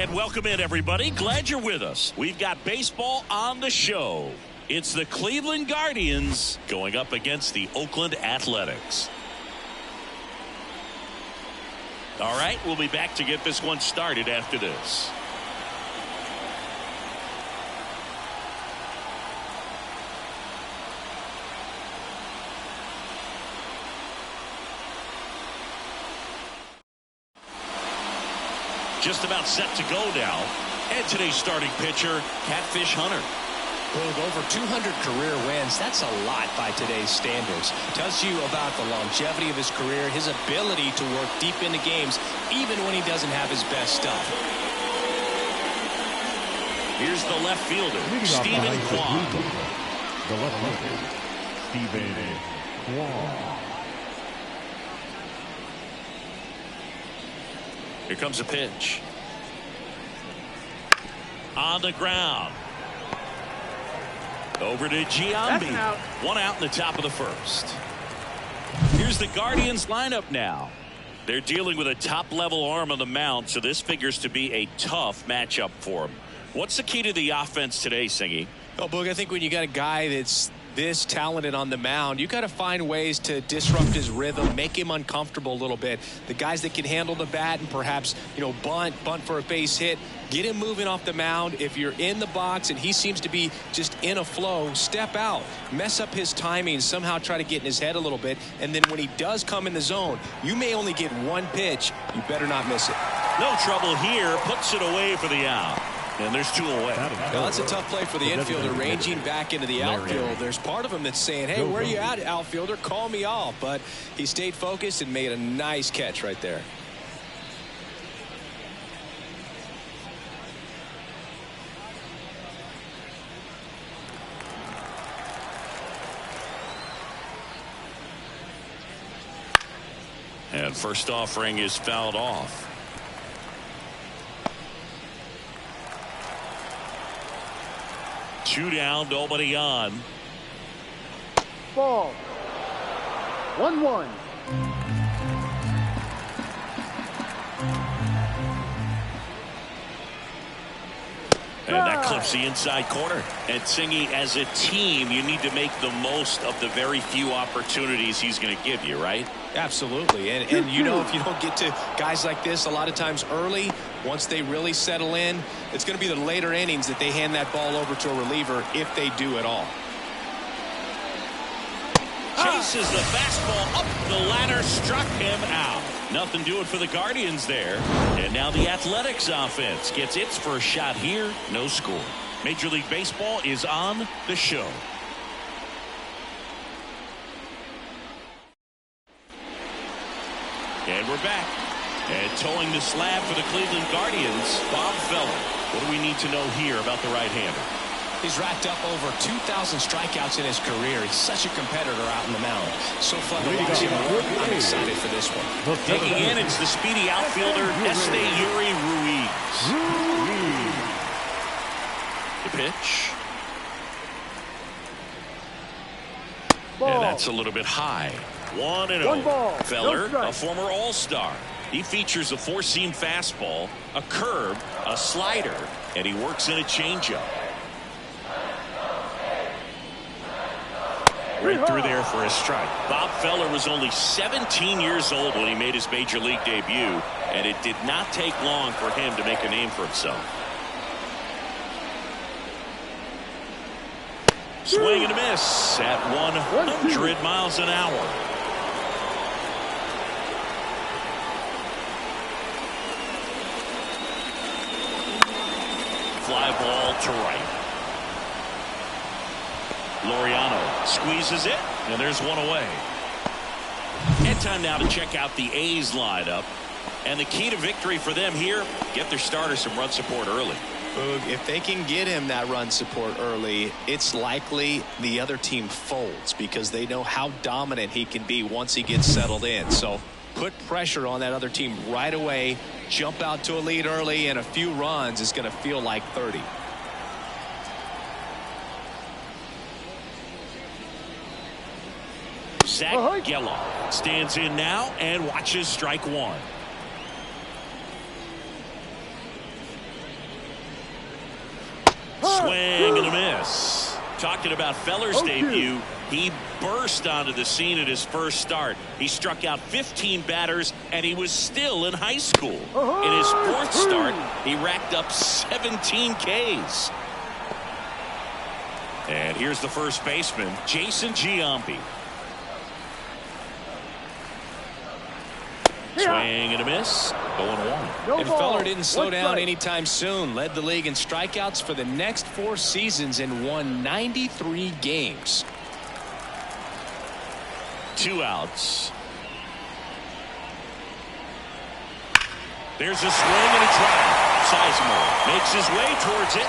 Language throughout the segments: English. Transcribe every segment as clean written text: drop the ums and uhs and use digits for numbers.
And welcome in, everybody. Glad you're with us. We've got baseball on the show. It's the Cleveland Guardians going up against the Oakland Athletics. All right, we'll be back to get this one started after this. Just about set to go now. And today's starting pitcher, Catfish Hunter. Well, over 200 career wins. That's a lot by today's standards. Tells you about the longevity of his career, his ability to work deep into games, even when he doesn't have his best stuff. Here's the left fielder, Stephen Kwan. The left fielder, Stephen Kwan. Here comes a pitch. On the ground. Over to Giambi. One out in the top of the first. Here's the Guardians lineup now. They're dealing with a top-level arm on the mound, so this figures to be a tough matchup for them. What's the key to the offense today, Singy? Well, Boog, I think when you got a guy that's this talented on the mound, you got to find ways to disrupt his rhythm, make him uncomfortable a little bit. The guys that can handle the bat and perhaps, bunt for a base hit, get him moving off the mound. If you're in the box and he seems to be just in a flow, step out, mess up his timing, somehow try to get in his head a little bit. And then when he does come in the zone, you may only get one pitch. You better not miss it. No trouble here. Puts it away for the out. And there's two away. Well, that's a tough play for the infielder, ranging back into the outfield. There's part of him that's saying, hey, where are you at, outfielder? Call me off. But he stayed focused and made a nice catch right there. And first offering is fouled off. Two down, nobody on. Ball. 1-1. And that clips the inside corner. And Singy, as a team, you need to make the most of the very few opportunities he's going to give you, right? Absolutely. And if you don't get to guys like this a lot of times early, once they really settle in, it's going to be the later innings that they hand that ball over to a reliever, if they do at all. Chases the fastball up the ladder, struck him out. Nothing doing for the Guardians there. And now the Athletics offense gets its first shot here. No score. Major League Baseball is on the show. And we're back. And towing the slab for the Cleveland Guardians, Bob Feller. What do we need to know here about the right-hander? He's racked up over 2,000 strikeouts in his career. He's such a competitor out on the mound. So fun to watch him work. I'm excited for this one. Taking in, it's the speedy outfielder, Yuri Ruiz. The pitch. And that's a little bit high. 1-0. Feller, a former All-Star. He features a four-seam fastball, a curve, a slider, and he works in a changeup. Right through there for a strike. Bob Feller was only 17 years old when he made his major league debut, and it did not take long for him to make a name for himself. Swing and a miss at 100 miles an hour. Fly ball to right. Laureano squeezes it, and there's one away. And time now to check out the A's lineup. And the key to victory for them here, get their starter some run support early. If they can get him that run support early, it's likely the other team folds because they know how dominant he can be once he gets settled in. So put pressure on that other team right away, jump out to a lead early, and a few runs is going to feel like 30. Zach Geloff stands in now and watches strike one. Swing and a miss. Talking about Feller's debut, he burst onto the scene at his first start. He struck out 15 batters, and he was still in high school. In his fourth start, he racked up 17 Ks. And here's the first baseman, Jason Giambi. Swing and a miss. 0-1. And Feller didn't slow down anytime soon. Led the league in strikeouts for the next 4 seasons and won 93 games. 2 outs. There's a swing and a drive. Sizemore makes his way towards it.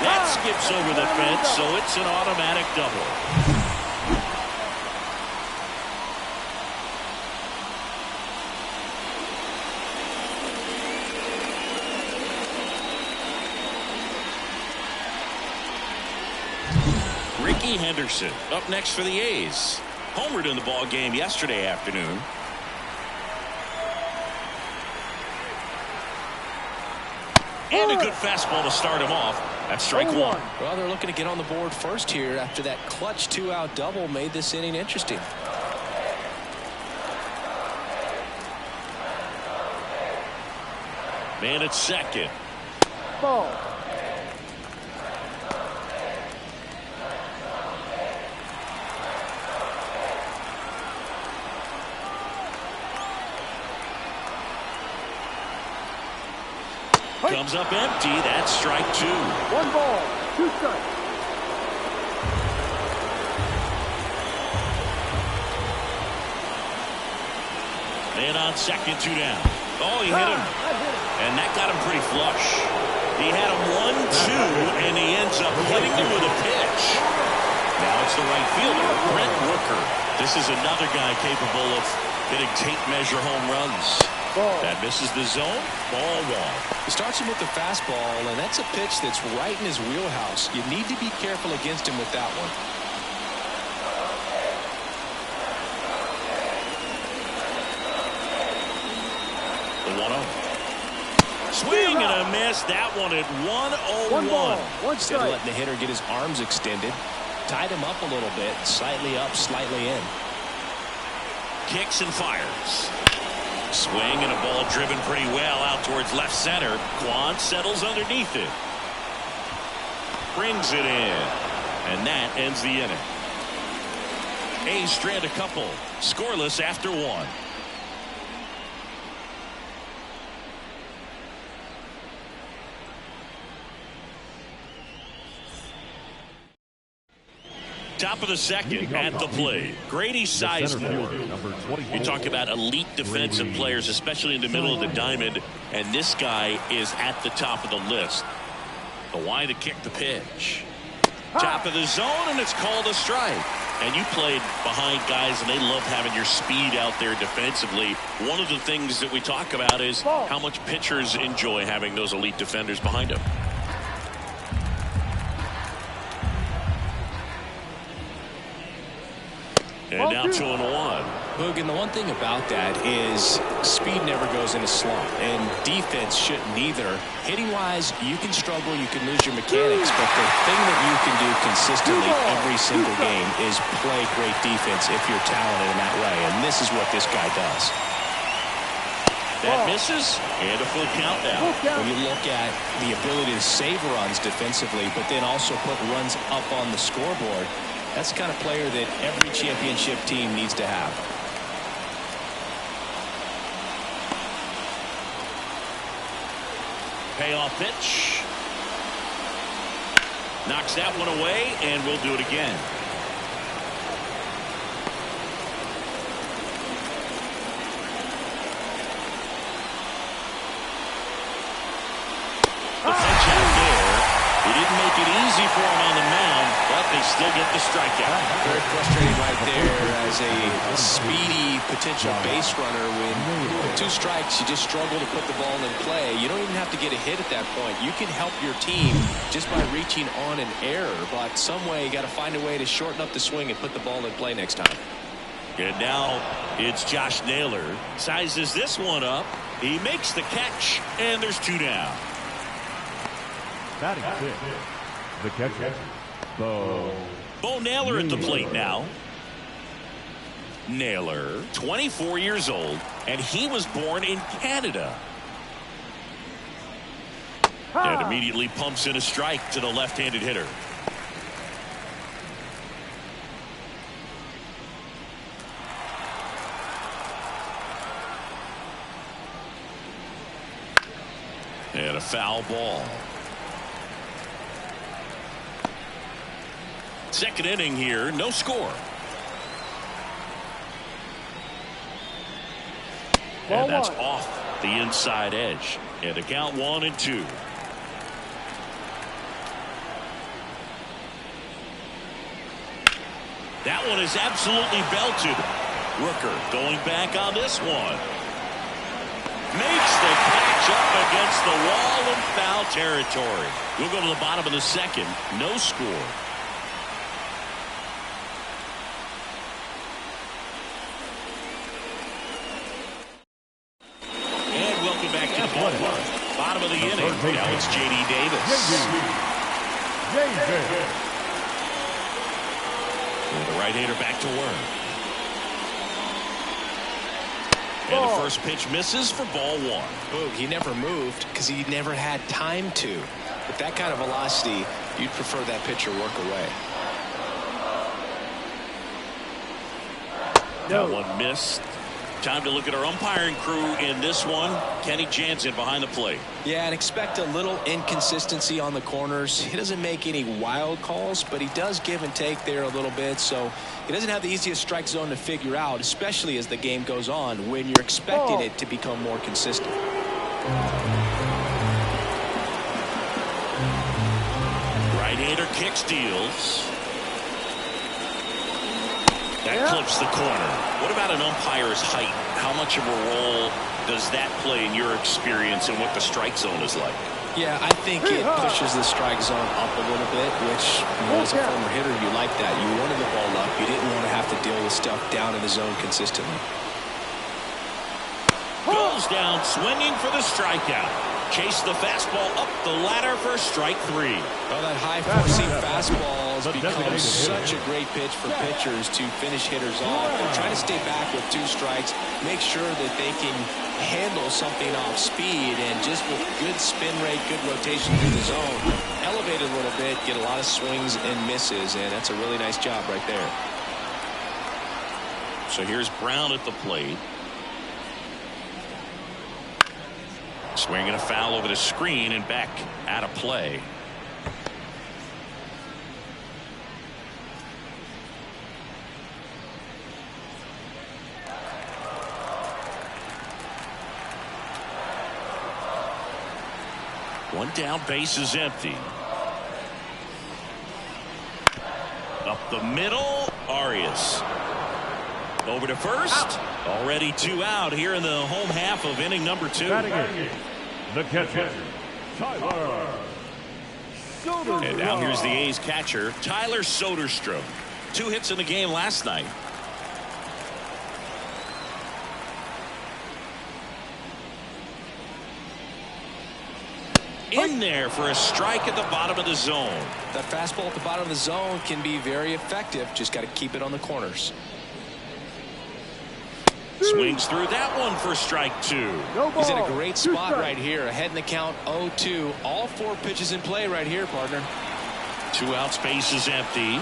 That skips over the fence, so it's an automatic double. Ricky Henderson up next for the A's. Homered in the ball game yesterday afternoon. And a good fastball to start him off. That's strike 1. Well, they're looking to get on the board first here after that clutch 2-out double made this inning interesting. Man at second. Ball. Comes up empty. That's strike 2. 1 ball, 2 strikes. Man on second, 2 down. Oh, he hit him. And that got him pretty flush. He had him 1-2, and he ends up hitting him with a pitch. Now it's the right fielder, Brent Rooker. This is another guy capable of hitting tape measure home runs. That misses the zone. Ball 1. He starts him with the fastball, and that's a pitch that's right in his wheelhouse. You need to be careful against him with that one. The 1-0. Swing and a miss. That one at 1-0-1. 1 ball, 1 Instead of strike. letting the hitter get his arms extended, tied him up a little bit, slightly up, slightly in. Kicks and fires. Swing and a ball driven pretty well out towards left center. Quan settles underneath it. Brings it in. And that ends the inning. A's strand a couple. Scoreless after 1. Top of the second at the plate. Grady Sizemore. You talk about elite defensive players, especially in the middle of the diamond, and this guy is at the top of the list. The wide to kick the pitch. Top of the zone, and it's called a strike. And you played behind guys, and they love having your speed out there defensively. One of the things that we talk about is how much pitchers enjoy having those elite defenders behind them. And now 2-1. Boog, and the one thing about that is speed never goes in a slump, and defense shouldn't either. Hitting-wise, you can struggle, you can lose your mechanics, but the thing that you can do consistently every single game is play great defense if you're talented in that way, and this is what this guy does. That misses, and a full count now. When you look at the ability to save runs defensively, but then also put runs up on the scoreboard, that's the kind of player that every championship team needs to have. Payoff pitch. Knocks that one away, and we'll do it again. The pitch out there. He didn't make it easy for him on the mound, but they still get the strikeout. Very frustrating right there as a speedy potential base runner. When with 2 strikes, you just struggle to put the ball in play. You don't even have to get a hit at that point. You can help your team just by reaching on an error, but some way you got to find a way to shorten up the swing and put the ball in play next time. And now it's Josh Naylor. Sizes this one up. He makes the catch, and there's 2 down. Batting six, the catcher, Bo Naylor at the plate now. Naylor, 24 years old, and he was born in Canada. And immediately pumps in a strike to the left-handed hitter. And a foul ball. Second inning here, no score. And that's off the inside edge. And the count 1-2. That one is absolutely belted. Rooker going back on this one. Makes the catch up against the wall in foul territory. We'll go to the bottom of the second. No score. And welcome back to the ballpark. Bottom of the inning. Now it's J.D. Davis. And the right-hander back to work. And the first pitch misses for ball one. Oh, he never moved because he never had time to. With that kind of velocity, you'd prefer that pitcher work away. That one missed. Time to look at our umpiring crew in this one. Kenny Jansen behind the plate. Yeah, and expect a little inconsistency on the corners. He doesn't make any wild calls, but he does give and take there a little bit. So he doesn't have the easiest strike zone to figure out, especially as the game goes on when you're expecting it to become more consistent. Right-hander kick steals. That clips the corner. What about an umpire's height? How much of a role does that play in your experience and what the strike zone is like? Yeah, I think it pushes the strike zone up a little bit, which, as a former hitter, you like that. You wanted the ball up. You didn't want to have to deal with stuff down in the zone consistently. Goes down swinging for the strikeout. Chase the fastball up the ladder for strike three. Well, that high four-seam fastball has become such a great pitch for pitchers to finish hitters off. They're trying to stay back with two strikes, make sure that they can handle something off speed, and just with good spin rate, good rotation through the zone, elevate it a little bit, get a lot of swings and misses, and that's a really nice job right there. So here's Brown at the plate. Swinging a foul over the screen and back out of play. One down, base is empty. Up the middle, Arias. Over to first. Already two out here in the home half of inning number two. The catcher, Tyler Soderstrom. And now here's the A's catcher, Tyler Soderstrom. 2 hits in the game last night. In there for a strike at the bottom of the zone. That fastball at the bottom of the zone can be very effective. Just got to keep it on the corners. Swings through that one for strike two. He's in a great spot right here. Ahead in the count 0-2. All 4 pitches in play right here, partner. 2 out, space is empty.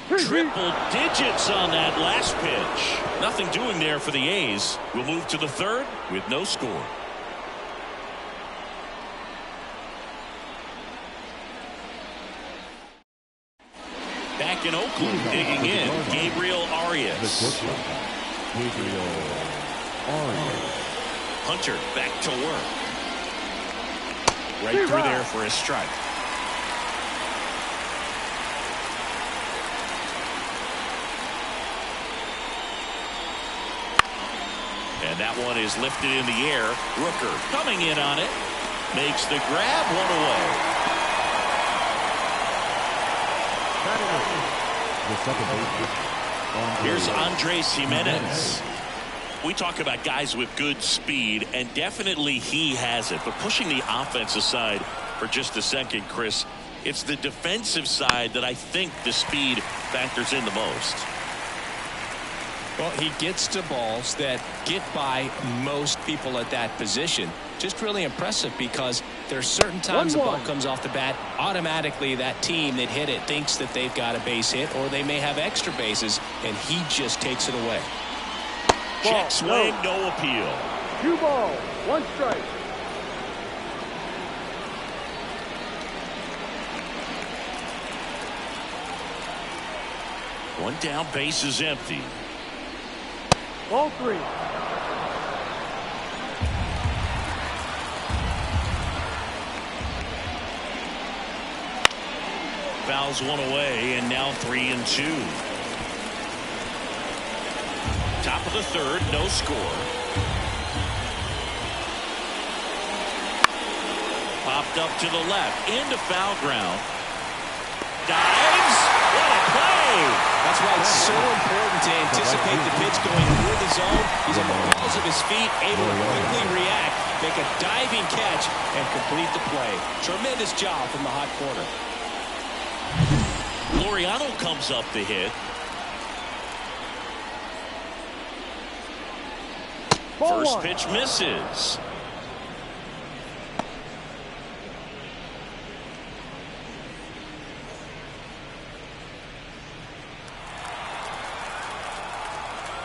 Triple digits on that last pitch. Nothing doing there for the A's. We'll move to the third with no score. Back in Oakland, digging in, Gabriel Arias. Hunter back to work. Right through there for a strike. And that one is lifted in the air. Rooker coming in on it. Makes the grab, one away. The second baseman. Here's Andres Jimenez. We talk about guys with good speed, and definitely he has it. But pushing the offense aside for just a second, Chris, it's the defensive side that I think the speed factors in the most. Well, he gets to balls that get by most people at that position. Just really impressive because there's certain times the ball comes off the bat, automatically that team that hit it thinks that they've got a base hit or they may have extra bases, and he just takes it away. Check swing, no appeal. 2 balls, 1 strike. One down, base is empty. Ball 3. Fouls one away, and now 3-2. Top of the third, no score. Popped up to the left, into foul ground. Dives. What a play! That's why it's so important to anticipate the pitch going through the zone. He's on the balls of his feet, able to quickly react, make a diving catch, and complete the play. Tremendous job from the hot corner. Laureano comes up to hit. First pitch misses.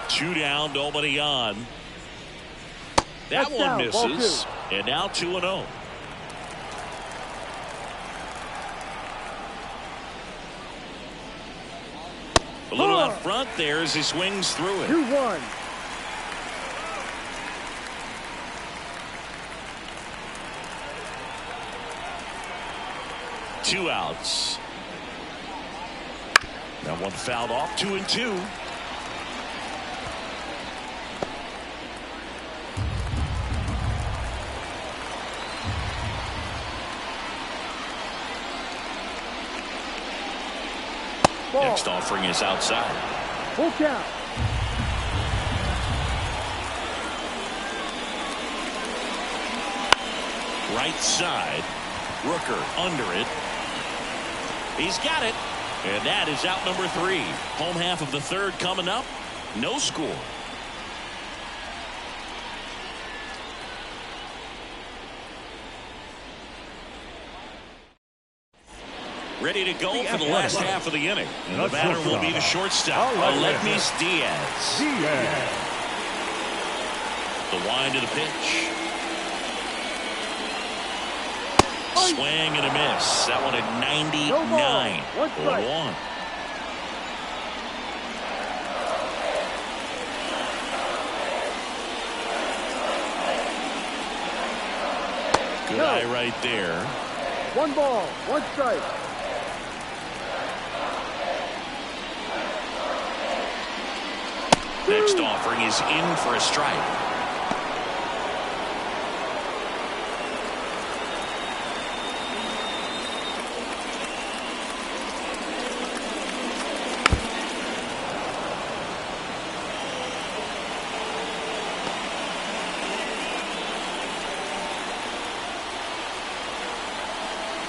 Two down, nobody on. That one misses. And now 2-0. A little out front there as he swings through it. 2-1. Two outs. That one fouled off. 2-2. Next offering is outside. Full count. Right side. Rooker under it. He's got it. And that is out number 3. Home half of the third coming up. No score. Ready to go for the last half of the inning. And the batter will be the shortstop, Aledmys Diaz. The wind of the pitch. Swing and a miss. That one at 99. 1-1. Good eye right there. 1 ball, 1 strike. Next offering is in for a strike.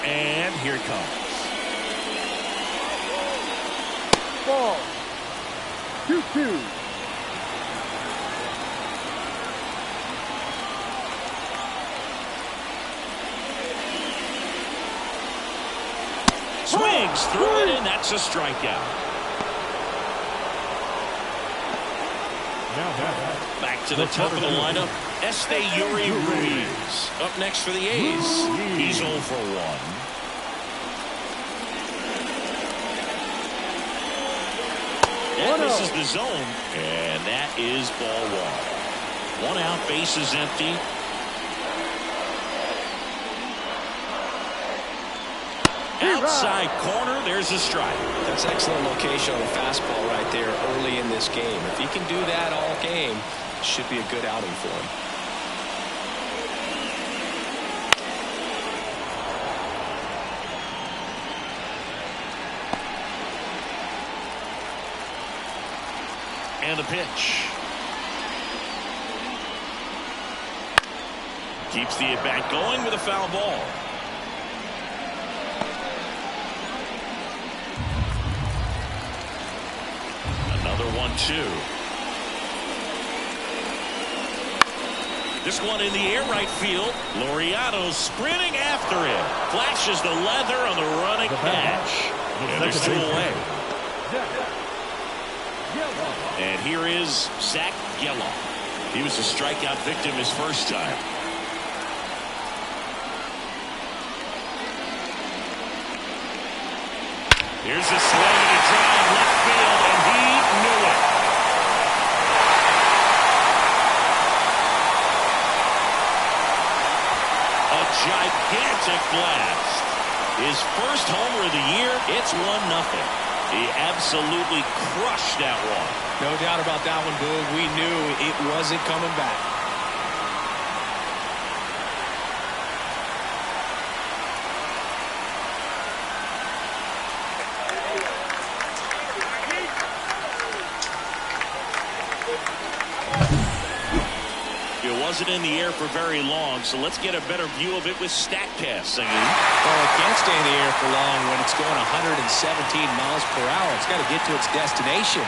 And here it comes. Ball. 2-2. Swings through it, and that's a strikeout. Back to the top of the lineup, Yuri Ruiz. Up next for the A's. He's 0 for 1. That misses the zone, and that is ball 1. 1 out, base is empty. Outside corner, there's a strike. That's excellent location on the fastball right there early in this game. If he can do that all game, it should be a good outing for him. And the pitch. Keeps the at-bat going with a foul ball. Another 1-2. This one in the air right field. Laureano sprinting after it. Flashes the leather on the running catch. And there's 2 away. And here is Zach Geloff. He was a strikeout victim his first time. Here's a swing and a drive left field, and he knew it. A gigantic blast. His first homer of the year. It's 1-0. He absolutely crushed that one. No doubt about that one, Boog. We knew it wasn't coming back. It wasn't in the air for very long, so let's get a better view of it with StatCast. Well, it can't stay in the air for long when it's going 117 miles per hour. It's got to get to its destination.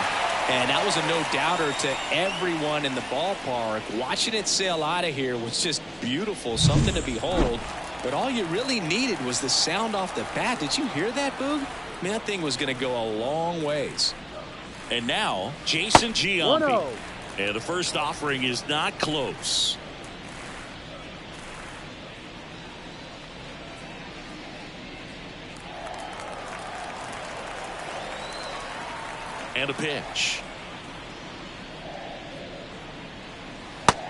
And that was a no-doubter to everyone in the ballpark. Watching it sail out of here was just beautiful, something to behold. But all you really needed was the sound off the bat. Did you hear that, Boog? Man, that thing was going to go a long ways. And now, Jason Giambi. 1-0. And the first offering is not close. And a pitch.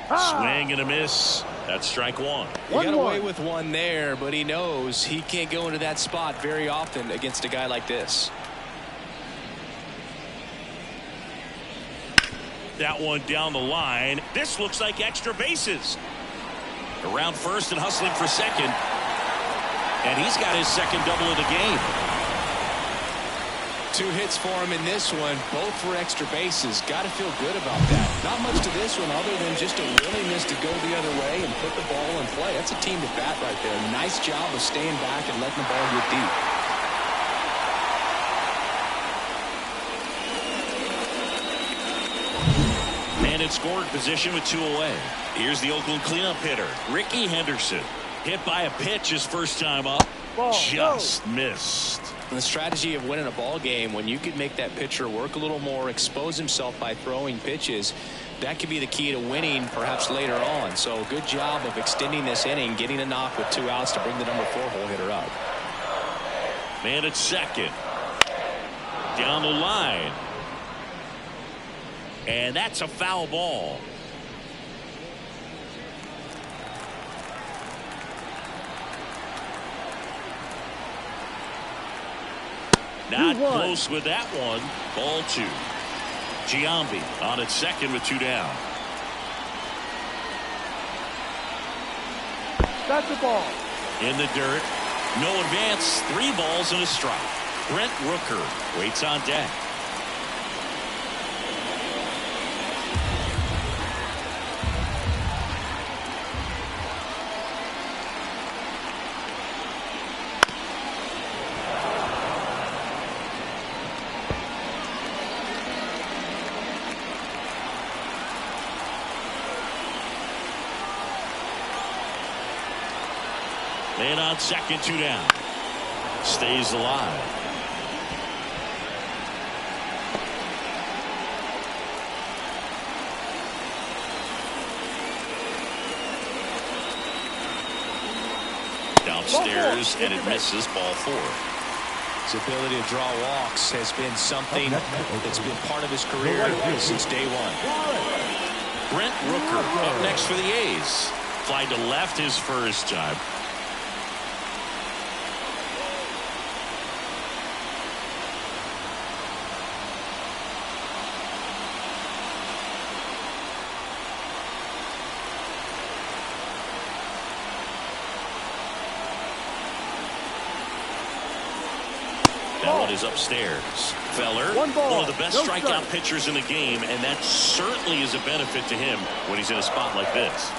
Swing and a miss. That's strike 1. He got away with one there, but he knows he can't go into that spot very often against a guy like this. That one down the line. This looks like extra bases. Around first and hustling for second. And he's got his second double of the game. 2 hits for him in this one, both for extra bases. Got to feel good about that. Not much to this one other than just a willingness to go the other way and put the ball in play. That's a team to bat right there. Nice job of staying back and letting the ball get deep. Man in scoring position with 2 away. Here's the Oakland cleanup hitter, Ricky Henderson. Hit by a pitch his first time up. Just missed. The strategy of winning a ball game, when you can make that pitcher work a little more, expose himself by throwing pitches, that could be the key to winning perhaps later on. So good job of extending this inning, getting a knock with 2 outs to bring the number 4 hole hitter up. Man at second. Down the line. And that's a foul ball. Not close with that one. Ball 2. Giambi on at second with 2 down. That's the ball. In the dirt. No advance. 3 balls and a strike. Brent Rooker waits on deck. Man on second, 2 down. Stays alive. Downstairs, and it misses. Ball 4. His ability to draw walks has been something that's been part of his career since day 1. Brent Rooker up next for the A's. Fly to left his first time. That one is upstairs. Feller, one of the best strikeout pitchers in the game, and that certainly is a benefit to him when he's in a spot like this.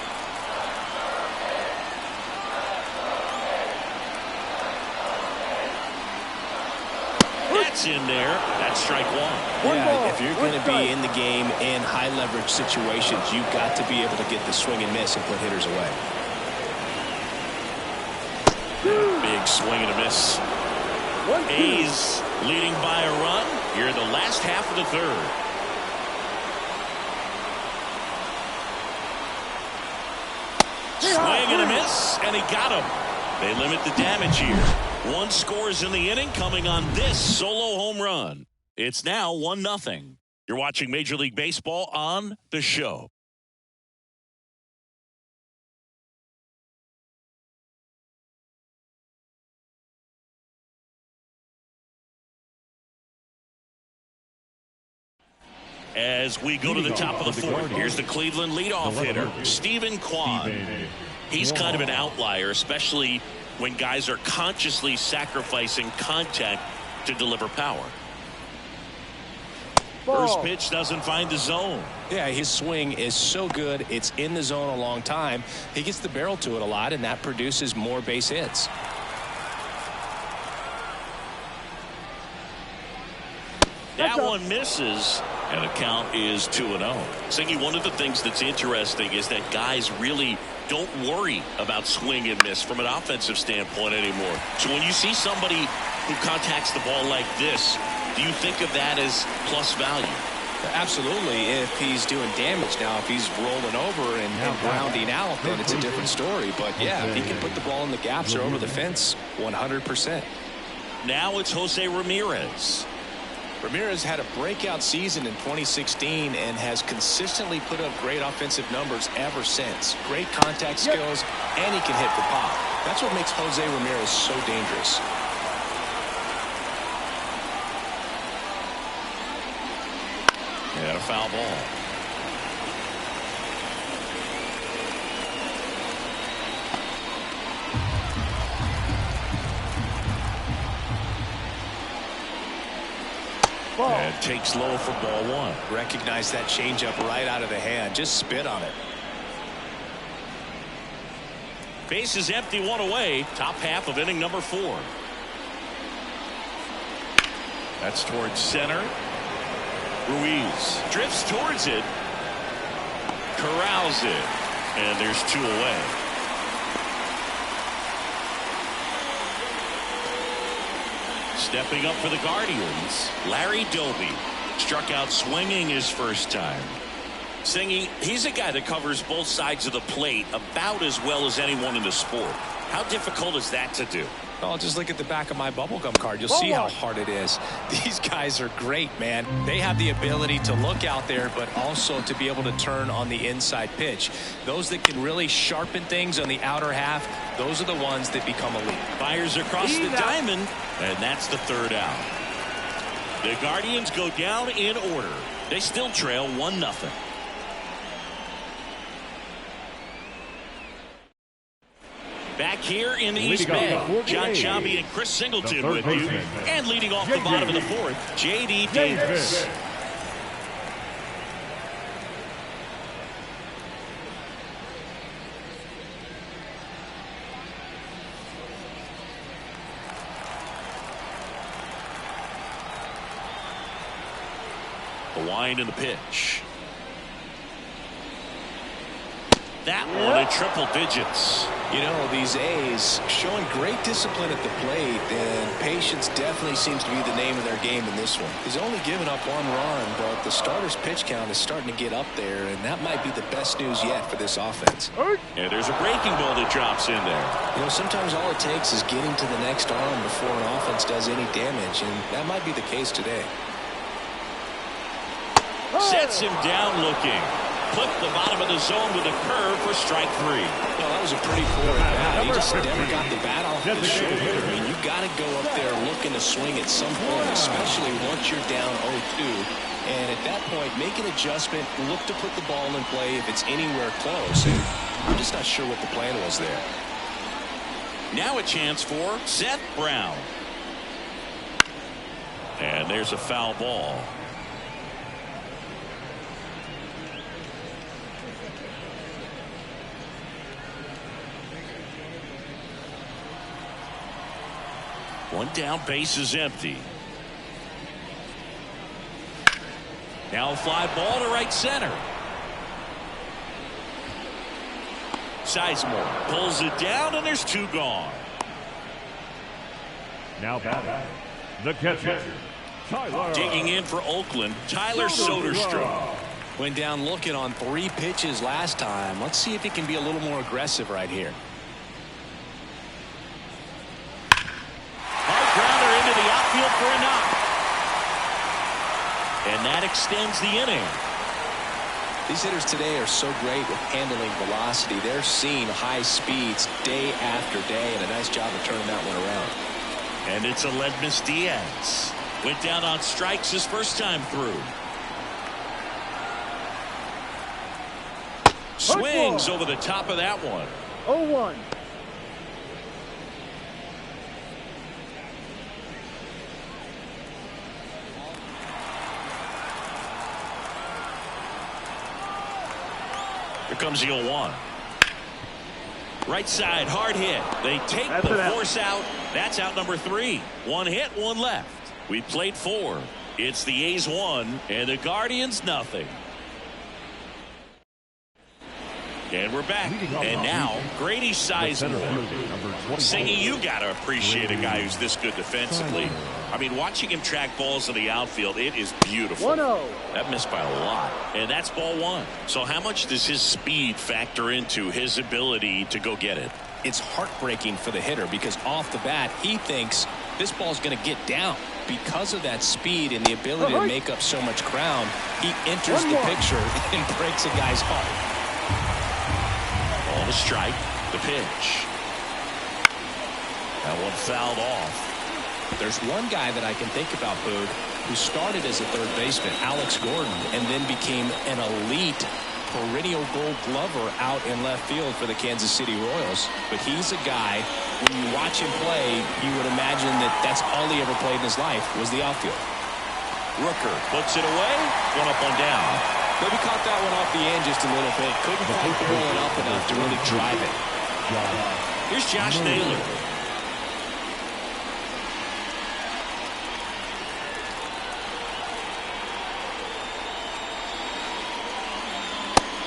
That's in there. That's strike one. Yeah, if you're going to be in the game in high leverage situations, you've got to be able to get the swing and miss and put hitters away. Big swing and a miss. A's leading by a run here in the last half of the third. Swing and a miss, and he got him. They limit the damage here. One scores in the inning coming on this solo home run. It's now 1-0. You're watching Major League Baseball on The Show. As we go to the top of the fourth, here's the Cleveland leadoff hitter, Stephen Kwan. He's kind of an outlier, especially when guys are consciously sacrificing contact to deliver power. First pitch doesn't find the zone. Yeah, his swing is so good. It's in the zone a long time. He gets the barrel to it a lot, and that produces more base hits. That one misses, and the count is 2-0. Singy, one of the things that's interesting is that guys really don't worry about swing and miss from an offensive standpoint anymore. So when you see somebody who contacts the ball like this, do you think of that as plus value? Absolutely. If he's doing damage now, if he's rolling over and grounding out, then it's a different story. But yeah, if he can put the ball in the gaps or over the fence, 100%. Now it's Jose Ramirez. Ramirez had a breakout season in 2016 and has consistently put up great offensive numbers ever since. Great contact skills, and he can hit for pop. That's what makes Jose Ramirez so dangerous. And a foul ball. And takes low for ball one. Recognize that changeup right out of the hand. Just spit on it. Base is empty, one away. Top half of inning number 4. That's towards center. Ruiz drifts towards it. Corrals it. And there's 2 away. Stepping up for the Guardians, Larry Doby struck out swinging his first time. Singy, he's a guy that covers both sides of the plate about as well as anyone in the sport. How difficult is that to do? Oh, just look at the back of my bubblegum card. You'll see how hard it is. These guys are great, man. They have the ability to look out there, but also to be able to turn on the inside pitch. Those that can really sharpen things on the outer half, those are the ones that become elite. Fires across the diamond, and that's the 3rd out. The Guardians go down in order. They still trail 1-0. Back here in the East Bay, John Sciambi and Chris Singleton with you. And leading off the bottom of the 4th, J.D. Davis. The wind and the pitch. That one in triple digits. You know, these A's showing great discipline at the plate, and patience definitely seems to be the name of their game in this one. He's only given up 1 run, but the starter's pitch count is starting to get up there, and that might be the best news yet for this offense. And there's a breaking ball that drops in there. You know, sometimes all it takes is getting to the next arm before an offense does any damage, and that might be the case today. Sets him down looking. Clipped the bottom of the zone with a curve for strike 3. Well, that was a pretty poor at bat. He just never got the bat off the shoulder. I mean, you got to go up there looking to swing at some point, especially once you're down 0-2. And at that point, make an adjustment, look to put the ball in play if it's anywhere close. And I'm just not sure what the plan was there. Now a chance for Seth Brown. And there's a foul ball. One down, base is empty. Now a fly ball to right center. Sizemore pulls it down, and there's 2 gone. Now batting, the catcher, Tyler. Digging in for Oakland, Tyler Soderstrom. Went down looking on 3 pitches last time. Let's see if he can be a little more aggressive right here. Hard grounder into the outfield for a knock. And that extends the inning. These hitters today are so great with handling velocity. They're seeing high speeds day after day, and a nice job of turning that one around. And it's Aledmus Diaz. Went down on strikes his first time through. Swings over the top of that one. 0-1. Here comes the 0-1. Right side, hard hit. They take the force out. That's out number 3. 1 hit, 1 left. We played 4. It's the A's 1 and the Guardians nothing. And we're back. And now Grady Sizemore singing, "You gotta appreciate a guy who's this good defensively." I mean, watching him track balls in the outfield, it is beautiful. 1-0. That missed by a lot, and that's ball 1. So how much does his speed factor into his ability to go get it? It's heartbreaking for the hitter because off the bat he thinks this ball's going to get down. Because of that speed and the ability to make up so much ground, he enters the picture and breaks a guy's heart. Ball to strike, the pitch. That one fouled off. There's one guy that I can think about, Boog, who started as a third baseman, Alex Gordon, and then became an elite perennial Gold Glover out in left field for the Kansas City Royals. But he's a guy, when you watch him play, you would imagine that that's all he ever played in his life was the outfield. Rooker puts it away, 1 up, 1 down. Maybe caught that one off the end just a little bit. Couldn't quite pull it up enough to really drive it. Here's Josh Naylor.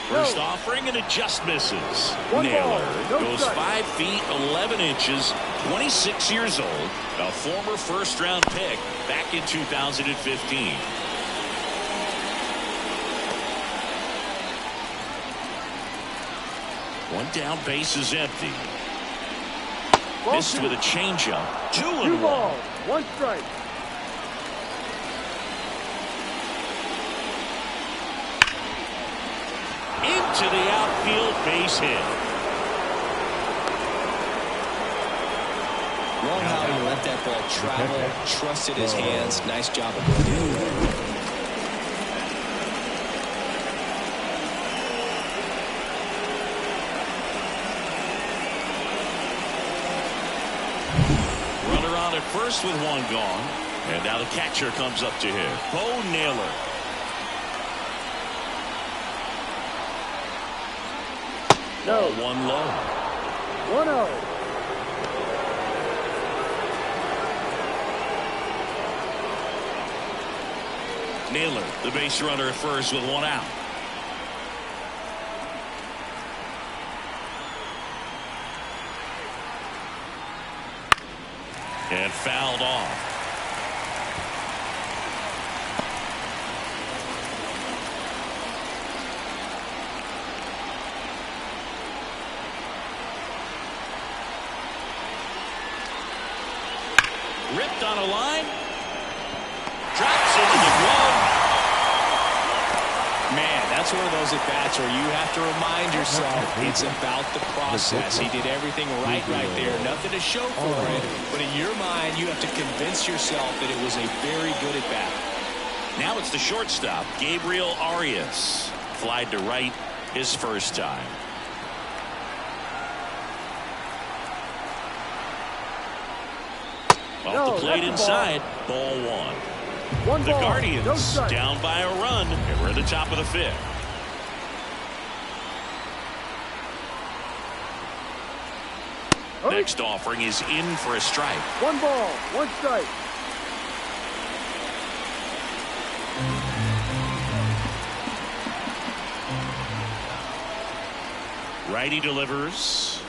First offering, and it just misses. Naylor goes 5 feet 11 inches, 26 years old, a former first-round pick back in 2015. One down, base is empty. Missed with a changeup. 2-1. 1 strike. Into the outfield, base hit. Love how he let that ball travel, trusted his hands. Nice job of going in. Runner on at first with 1 gone. And now the catcher comes up to him. Bo Naylor. No. 1 low. 1-0. Naylor, the base runner at first with 1 out. And fouled off. Ripped on a line. Drops into the glove. Man, that's one of those at-bats where you have to remind yourself it's about the process. He did everything right there. Nothing to show for it. But in your mind, you have to convince yourself that it was a very good at-bat. Now it's the shortstop, Gabriel Arias. Flied to right his first time. Off the plate inside, ball 1. The Guardians down by a run, and we're at the top of the 5th. Next offering is in for a strike. 1 ball, 1 strike. Righty delivers.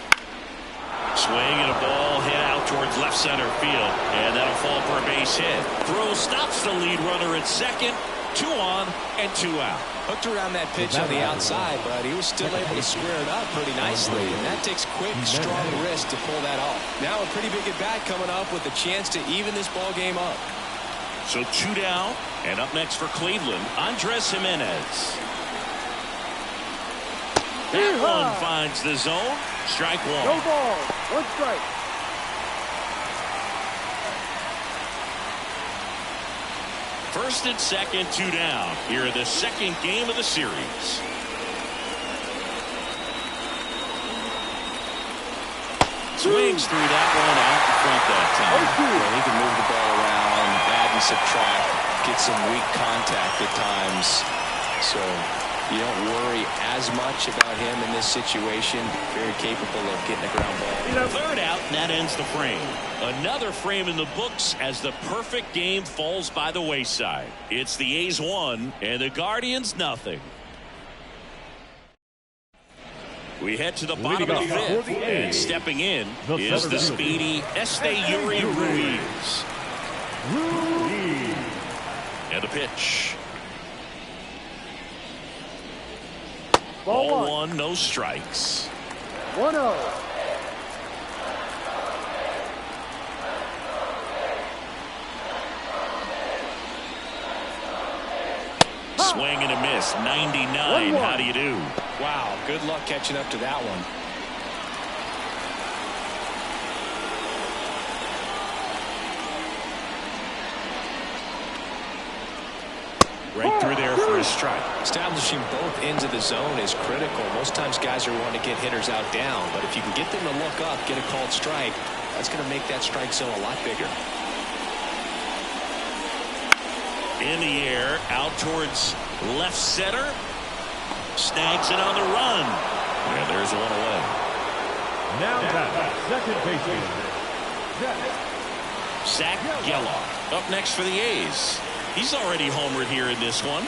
Swing and a ball hit out towards left center field, and that'll fall for a base hit. Throw stops the lead runner at second. 2 on and 2 out. Hooked around that pitch on the outside, but he was still able to square it up pretty nicely, and that takes quick, strong wrist to pull that off. Now a pretty big at bat coming up with a chance to even this ball game up. So 2 down, and up next for Cleveland, Andres Jimenez. That one finds the zone. Strike 1. No ball. 1 strike. First and second, 2 down. Here in the second game of the series. Swings through that one out in front that time. Well, he can move the ball around, add and subtract, get some weak contact at times. So you don't worry as much about him in this situation. Very capable of getting a ground ball. Third out, and that ends the frame. Another frame in the books as the perfect game falls by the wayside. It's the A's 1 and the Guardians nothing. We head to the bottom of the 5th, and stepping in is the speedy Esteury Ruiz. And the pitch. Ball 1, no strikes. 1-0. Swing and a miss. 99. How do you do? Wow, good luck catching up to that one. Right through there for a strike. Establishing both ends of the zone is critical. Most times guys are wanting to get hitters out down, but if you can get them to look up, get a called strike, that's going to make that strike zone a lot bigger. In the air, out towards left center. Snags it on the run. And there's one away. Now back, second baseman, Zach Geloff up next for the A's. He's already homered here in this one.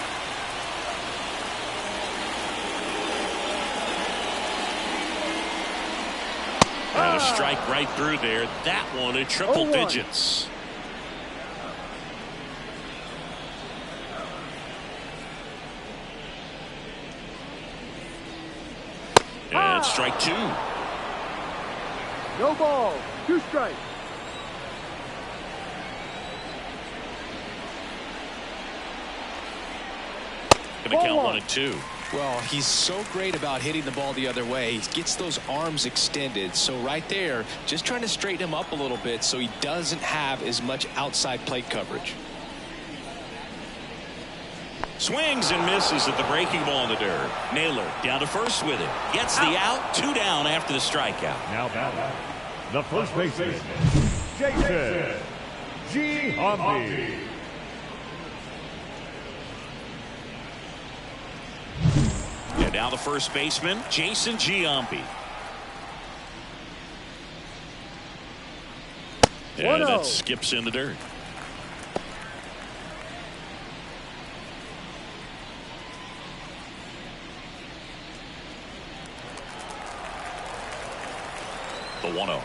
And a strike right through there. That one at triple digits. And strike 2. No ball. 2 strikes. Gonna count 1 and 2. Well, he's so great about hitting the ball the other way. He gets those arms extended. So right there, just trying to straighten him up a little bit so he doesn't have as much outside plate coverage. Swings and misses at the breaking ball in the dirt. Naylor down to first with it. Gets the out. 2 down after the strikeout. now back, the first baseman, Jason Giambi. And now the first baseman, Jason Giambi. And that skips in the dirt. The 1-0.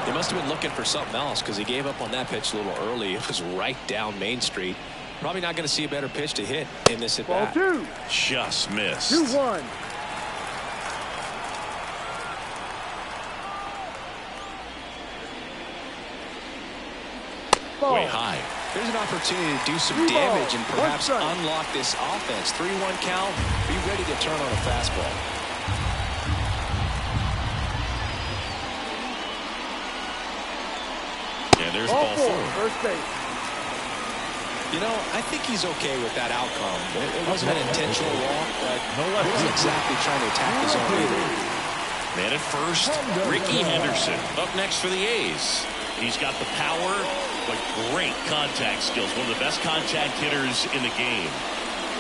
They must have been looking for something else because he gave up on that pitch a little early. It was right down Main Street. Probably not going to see a better pitch to hit in this at bat. Ball 2. Just missed. 2-1. Way high. There's an opportunity to do some damage and perhaps unlock this offense. 3-1 count. Be ready to turn on a fastball. And there's ball 4. First base. You know, I think he's okay with that outcome. It wasn't an intentional walk, but he wasn't exactly trying to attack the zone either. Man at first, Ricky Henderson up next for the A's. He's got the power, but great contact skills. One of the best contact hitters in the game.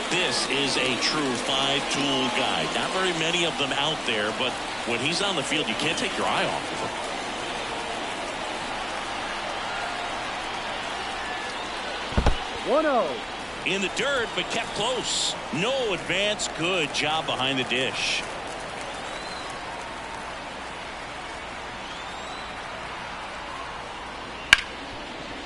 This is a true 5-tool guy. Not very many of them out there, but when he's on the field, you can't take your eye off of him. In the dirt, but kept close. No advance. Good job behind the dish.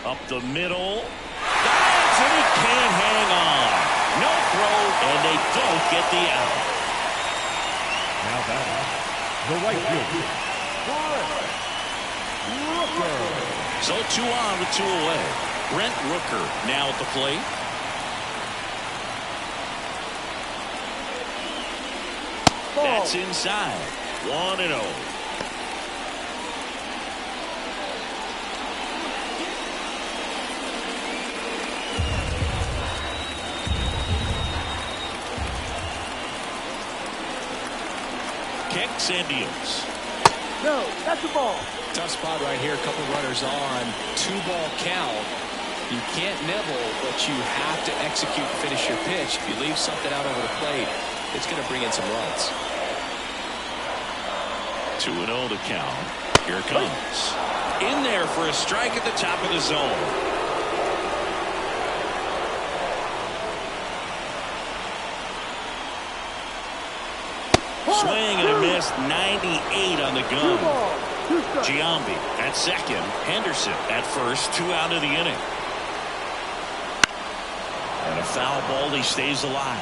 Up the middle. Dives, and he can't hang on. No throw, and they don't get the out. Now back, the right fielder, Rooker. So 2 on with 2 away. Brent Rooker now at the plate. That's inside. 1-0. Kicks and deals. No, that's the ball. Tough spot right here. A couple runners on. 2-ball count. You can't nibble, but you have to execute and finish your pitch. If you leave something out over the plate, it's going to bring in some runs. 2-0 to count. Here it comes. In there for a strike at the top of the zone. Swing and a miss. 98 on the gun. Giambi at second. Henderson at first. 2 out of the inning. And a foul ball. He stays alive.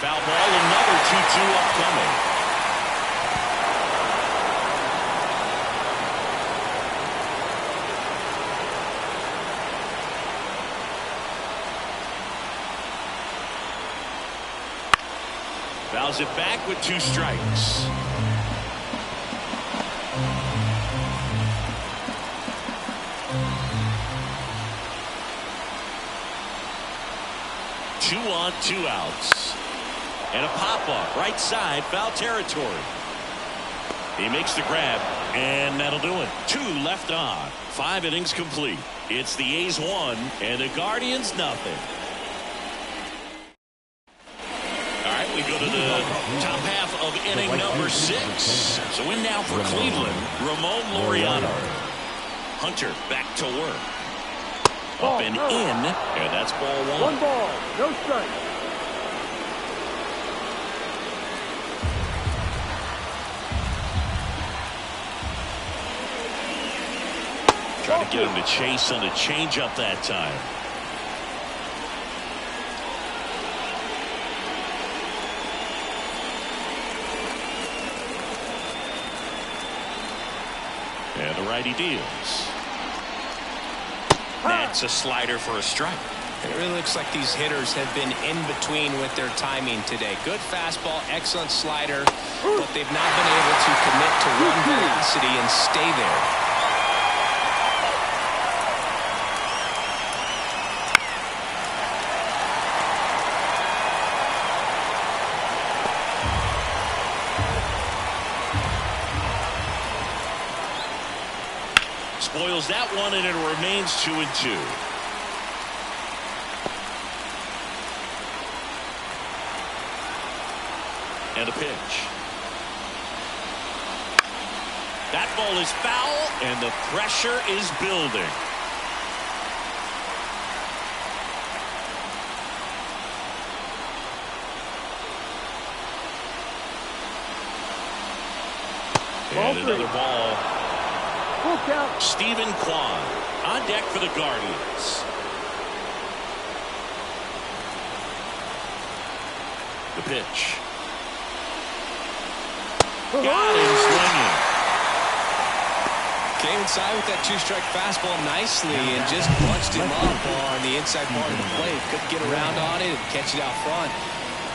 Foul ball. Another 2-2 upcoming. Fouls it back with 2 strikes. Two on, 2 outs. And a pop-up right side, foul territory. He makes the grab, and that'll do it. 2 left on. 5 innings complete. It's the A's 1 and the Guardians nothing. We go to the top half of inning number 6. So in now for Cleveland, Ramon Laureano. Hunter back to work. Up and in, and that's ball 1. 1 ball, no strike. Trying to get him to chase on the changeup that time. And the righty deals. That's a slider for a strike. And it really looks like these hitters have been in between with their timing today. Good fastball, excellent slider, but they've not been able to commit to run velocity and stay there. Spoils that one, and it remains 2-2. And a pitch. That ball is foul, and the pressure is building. And another ball. Stephen Kwan on deck for the Guardians. The pitch. Got him swinging. Came inside with that 2-strike fastball nicely and just bunched him up on the inside part of the plate. Couldn't get around on it and catch it out front.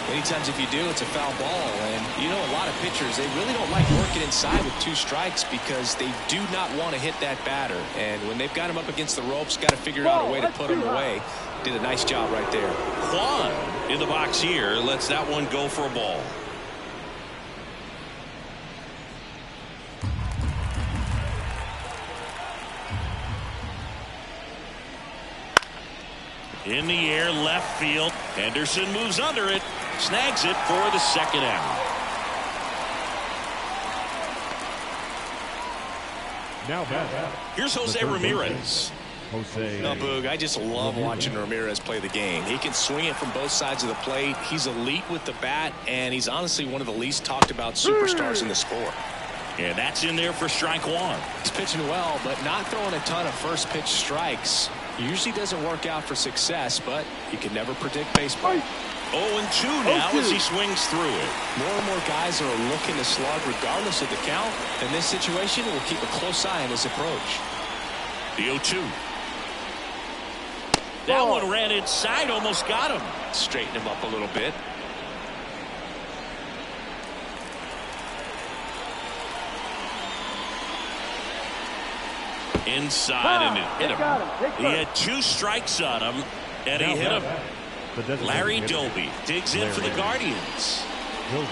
Many times if you do, it's a foul ball. And you know, a lot of pitchers, they really don't like working inside with 2 strikes because they do not want to hit that batter. And when they've got him up against the ropes, got to figure out a way to put him away. Did a nice job right there. Kwan in the box here lets that one go for a ball. In the air, left field. Henderson moves under it. Snags it for the 2nd out. Now back. Here's Jose Ramirez. Jose. No, Boog, I just love watching Ramirez play the game. He can swing it from both sides of the plate. He's elite with the bat, and he's honestly one of the least talked about superstars in the sport. And that's in there for strike one. He's pitching well, but not throwing a ton of first pitch strikes. Usually doesn't work out for success, but you can never predict baseball. 0-2 now as he swings through it. More and more guys are looking to slug regardless of the count. In this situation, we'll keep a close eye on his approach. The 0-2. That one ran inside, almost got him. Straighten him up a little bit. Inside, and it hit him. He had 2 strikes on him, and he hit him. Larry Doby digs in for the Guardians. 'em.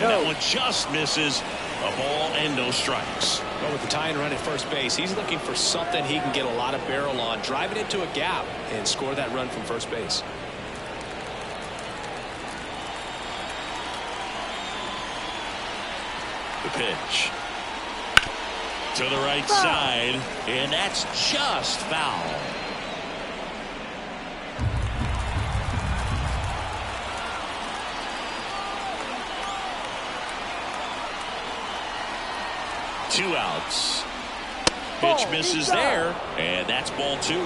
That one just misses. A ball and no strikes. But with the tying run at first base, he's looking for something he can get a lot of barrel on, drive it into a gap, and score that run from first base. The pitch to the right side, and that's just foul. Two outs. Pitch misses there, and that's ball 2.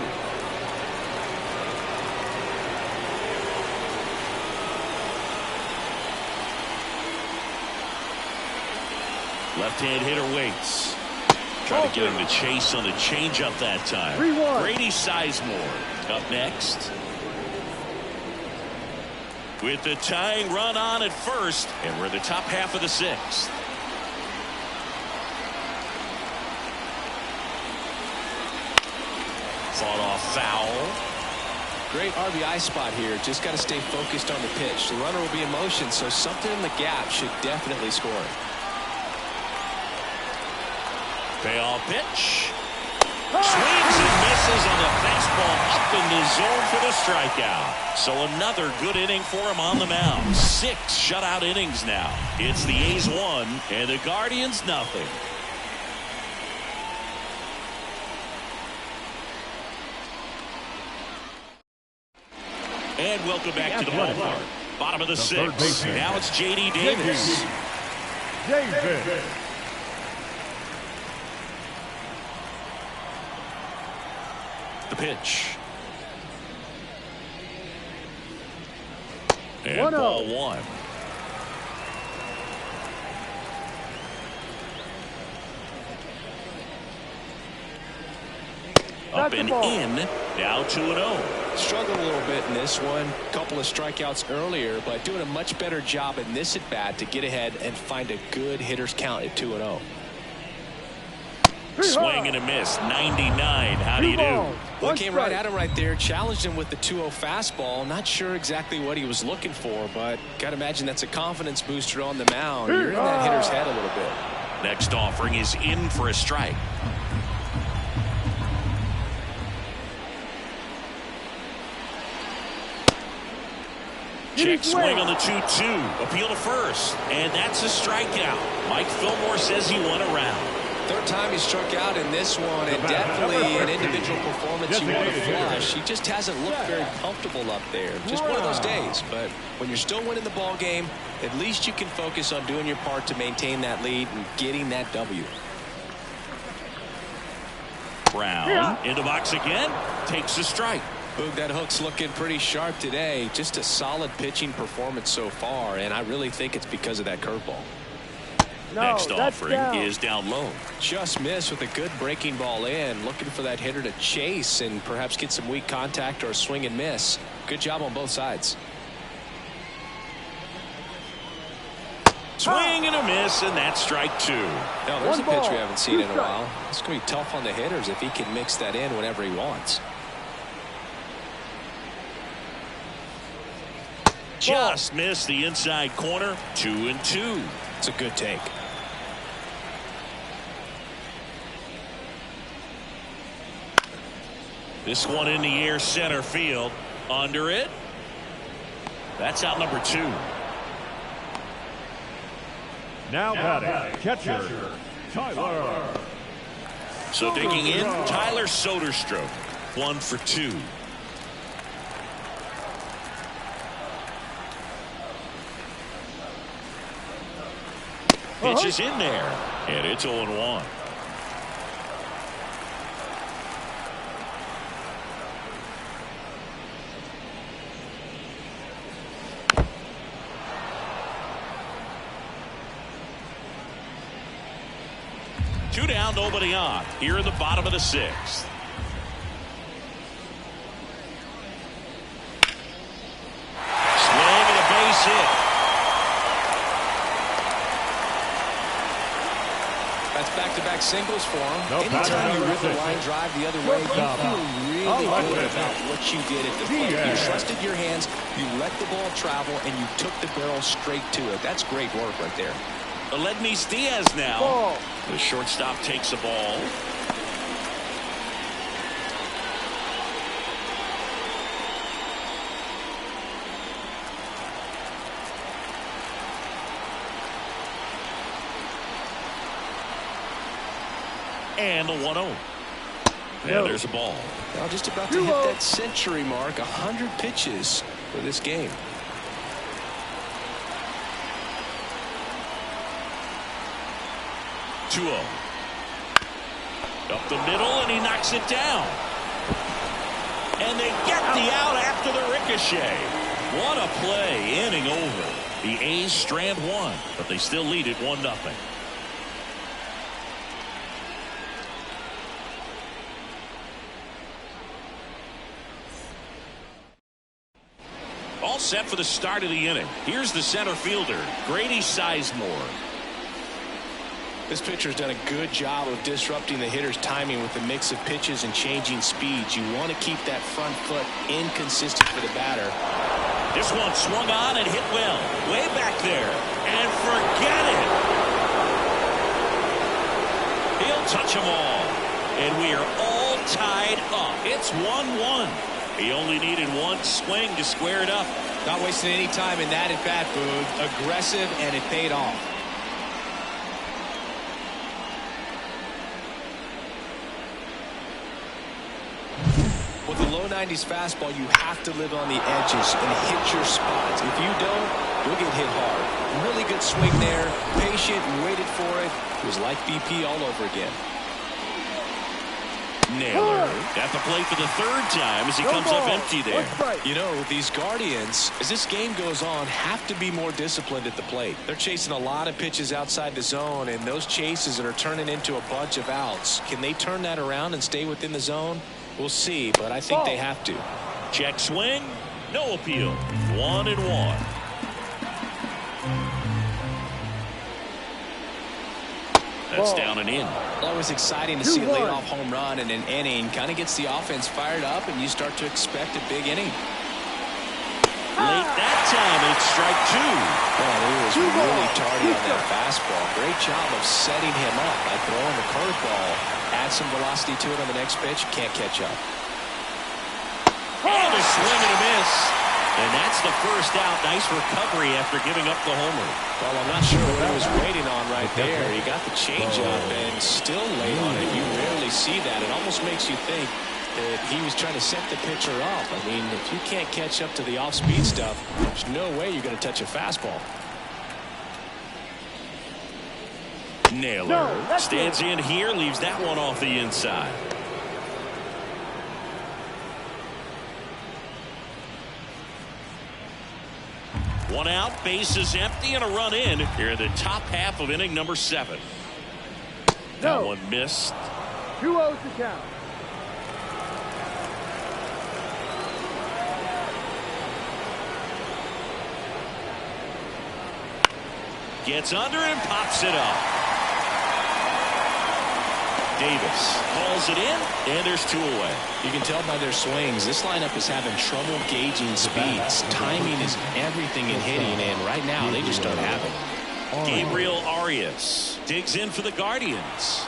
Left-hand hitter waits. Try to get him to chase on the changeup that time. Brady Sizemore up next. With the tying run on at first, and we're in the top half of the 6th. Fought off foul. Great RBI spot here. Just got to stay focused on the pitch. The runner will be in motion, so something in the gap should definitely score it. Payoff pitch. Swings and misses on the fastball up in the zone for the strikeout. So another good inning for him on the mound. 6 shutout innings now. It's the A's 1 and the Guardians nothing. And welcome back to the ballpark. Bottom of the 6th. Now it's J.D. Davis. The pitch. And ball 1. Up and in. Now 2-0. Struggled a little bit in this one. Couple of strikeouts earlier, but doing a much better job in this at bat to get ahead and find a good hitter's count at 2-0. Swing and a miss. 99. How do you do? Well, came right at him right there. Challenged him with the 2-0 fastball. Not sure exactly what he was looking for, but got to imagine that's a confidence booster on the mound. You're in that hitter's head a little bit. Next offering is in for a strike. Check swing on the 2-2. Appeal to first. And that's a strikeout. Mike Fillmore says he won a round. Third time he struck out in this one, and definitely an individual performance you want to flush. He just hasn't looked very comfortable up there. Just one of those days. But when you're still winning the ball game, at least you can focus on doing your part to maintain that lead and getting that W. Brown into box again. Takes a strike. Boog, that hook's looking pretty sharp today. Just a solid pitching performance so far, and I really think it's because of that curveball. Next offering is down low. Just missed with a good breaking ball in. Looking for that hitter to chase and perhaps get some weak contact or a swing and miss. Good job on both sides. Swing and a miss, and that's strike 2. Now, there's a pitch we haven't seen in a while. It's going to be tough on the hitters if he can mix that in whenever he wants. Just missed the inside corner. 2-2. It's a good take. This one in the air, center field. Under it. That's out number 2. Now batting, catcher, Tyler. So digging in, Tyler Soderstrom. 1 for 2. Pitch is in there, and it's 0-1. Two down, nobody on. Here in the bottom of the 6th. Swing and a base hit. That's back-to-back singles for him. No, anytime you rip the line drive the other way, you feel really good about what you did at the plate. You trusted your hands, you let the ball travel, and you took the barrel straight to it. That's great work right there. Aledmys Diaz now. Ball. The shortstop takes the ball. And the 1-0. Yeah, there's a ball. Well, just about to hit that century mark. 100 pitches for this game. Up the middle, and he knocks it down. And they get the out after the ricochet. What a play, inning over. The A's strand 1, but they still lead it 1-0. All set for the start of the inning. Here's the center fielder, Grady Sizemore. This pitcher's done a good job of disrupting the hitter's timing with the mix of pitches and changing speeds. You want to keep that front foot inconsistent for the batter. This one swung on and hit well. Way back there. And forget it. He'll touch them all. And we are all tied up. It's 1-1. He only needed one swing to square it up. Not wasting any time in that at bat, Boog. Aggressive, and it paid off. With the low 90s fastball, you have to live on the edges and hit your spots. If you don't, you'll get hit hard. Really good swing there. Patient, waited for it. It was like BP all over again. Naylor at the plate for the 3rd time as he comes up empty there. You know, these Guardians, as this game goes on, have to be more disciplined at the plate. They're chasing a lot of pitches outside the zone, and those chases are turning into a bunch of outs. Can they turn that around and stay within the zone? We'll see, but I think they have to. Check swing. No appeal. 1-1. That's down and in. Always exciting to see a leadoff home run in an inning. Kind of gets the offense fired up, and you start to expect a big inning. Late that time, it's strike 2. Man, he was really tardy on that fastball. Great job of setting him up by throwing the curveball. Add some velocity to it on the next pitch. Can't catch up. And a swing and a miss. And that's the first out. Nice recovery after giving up the homer. Well, I'm not sure what he was waiting on right there. He got the changeup and still late on it. You rarely see that. It almost makes you think that he was trying to set the pitcher up. I mean, if you can't catch up to the off-speed stuff, there's no way you're going to touch a fastball. Naylor stands in here, leaves that one off the inside. One out, bases empty, and a run in here in the top half of inning number 7. That one missed. 2-0 to count. Gets under and pops it up. Davis calls it in, and there's 2 away. You can tell by their swings, this lineup is having trouble gauging speeds. Timing is everything in hitting, and right now they just don't have it. Gabriel Arias digs in for the Guardians.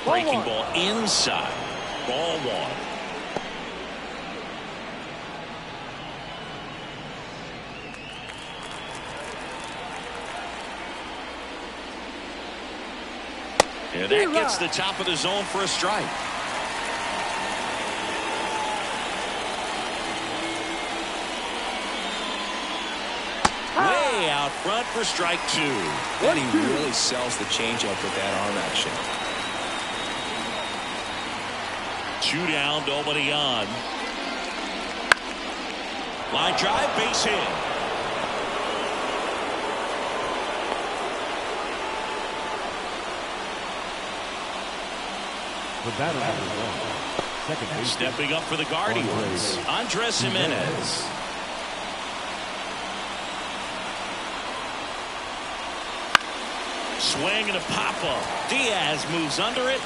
Breaking ball inside. Ball one. And that gets the top of the zone for a strike. Way out front for strike two. And he really sells the changeup with that arm action. 2 down, nobody on. Line drive, base hit. The batter number 1. Second base. Stepping up for the Guardians, Andres Jimenez. Swing and a pop-up. Diaz moves under it.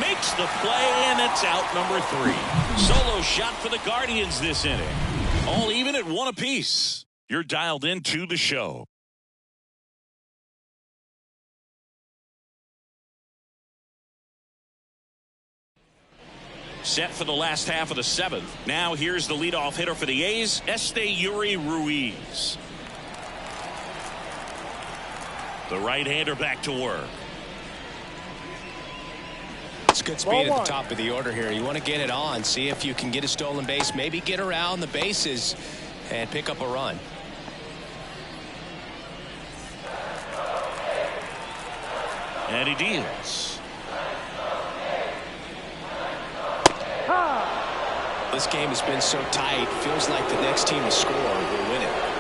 Makes the play, and it's out number 3. Solo shot for the Guardians this inning. All even at 1 apiece. You're dialed into the show. Set for the last half of the 7th. Now here's the leadoff hitter for the A's, Esteury Ruiz. The right-hander back to work. It's good speed at the top of the order here. You want to get it on, see if you can get a stolen base, maybe get around the bases and pick up a run. And he deals. This game has been so tight. Feels like the next team to score will win it.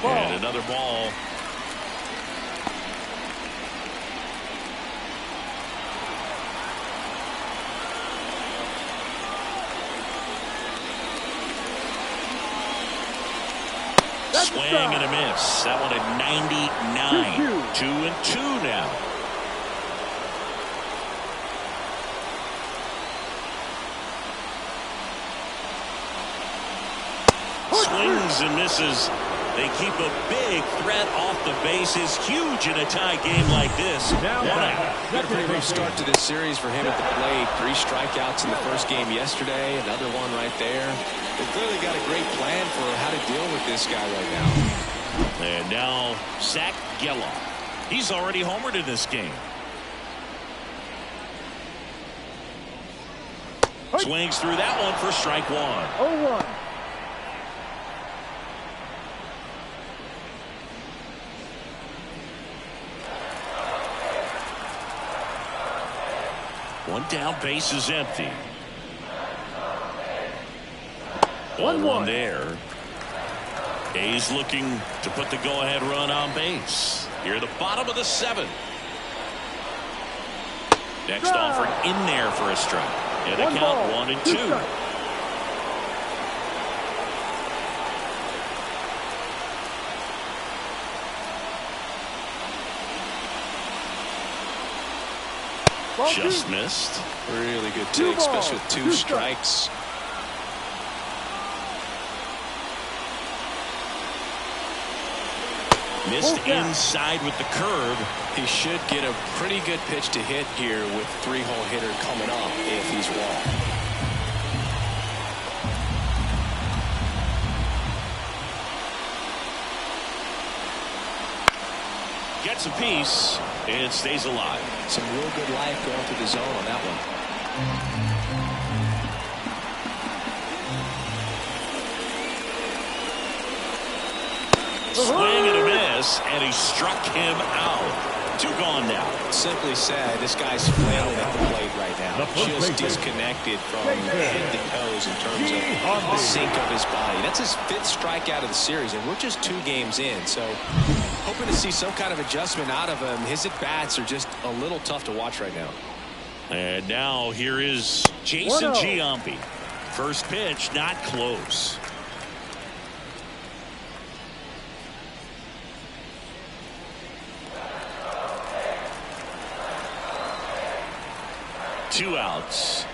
And another ball. Swing and a miss. That one at 99. 2-2 now. Swings and misses. They keep a big threat off the bases. Huge in a tie game like this. 1 out. Got a pretty rough start to this series for him at the plate. 3 strikeouts in the first game yesterday. Another one right there. They've clearly got a great plan for how to deal with this guy right now. And now Zach Geloff. He's already homered in this game. Swings through that one for strike 1. 0-1. One down, base is empty. 1-1 there. A's looking to put the go-ahead run on base. Here at the bottom of the 7th. Next offering in there for a strike. And a count 1-2. Just missed. Really good take, especially with 2 strikes. Missed inside with the curve. He should get a pretty good pitch to hit here with 3-hole hitter coming up if he's walked. Gets a piece and stays alive. Some real good life going through the zone on that one. Swing and a miss, and he struck him out. 2 gone now. Simply said, this guy's flailing at the plate right now. Just disconnected from head to toes in terms of the sink of his body. That's his 5th strikeout of the series, and we're just 2 games in. So hoping to see some kind of adjustment out of him. His at-bats are just a little tough to watch right now. And now here is Jason Giambi. First pitch, not close. Two outs.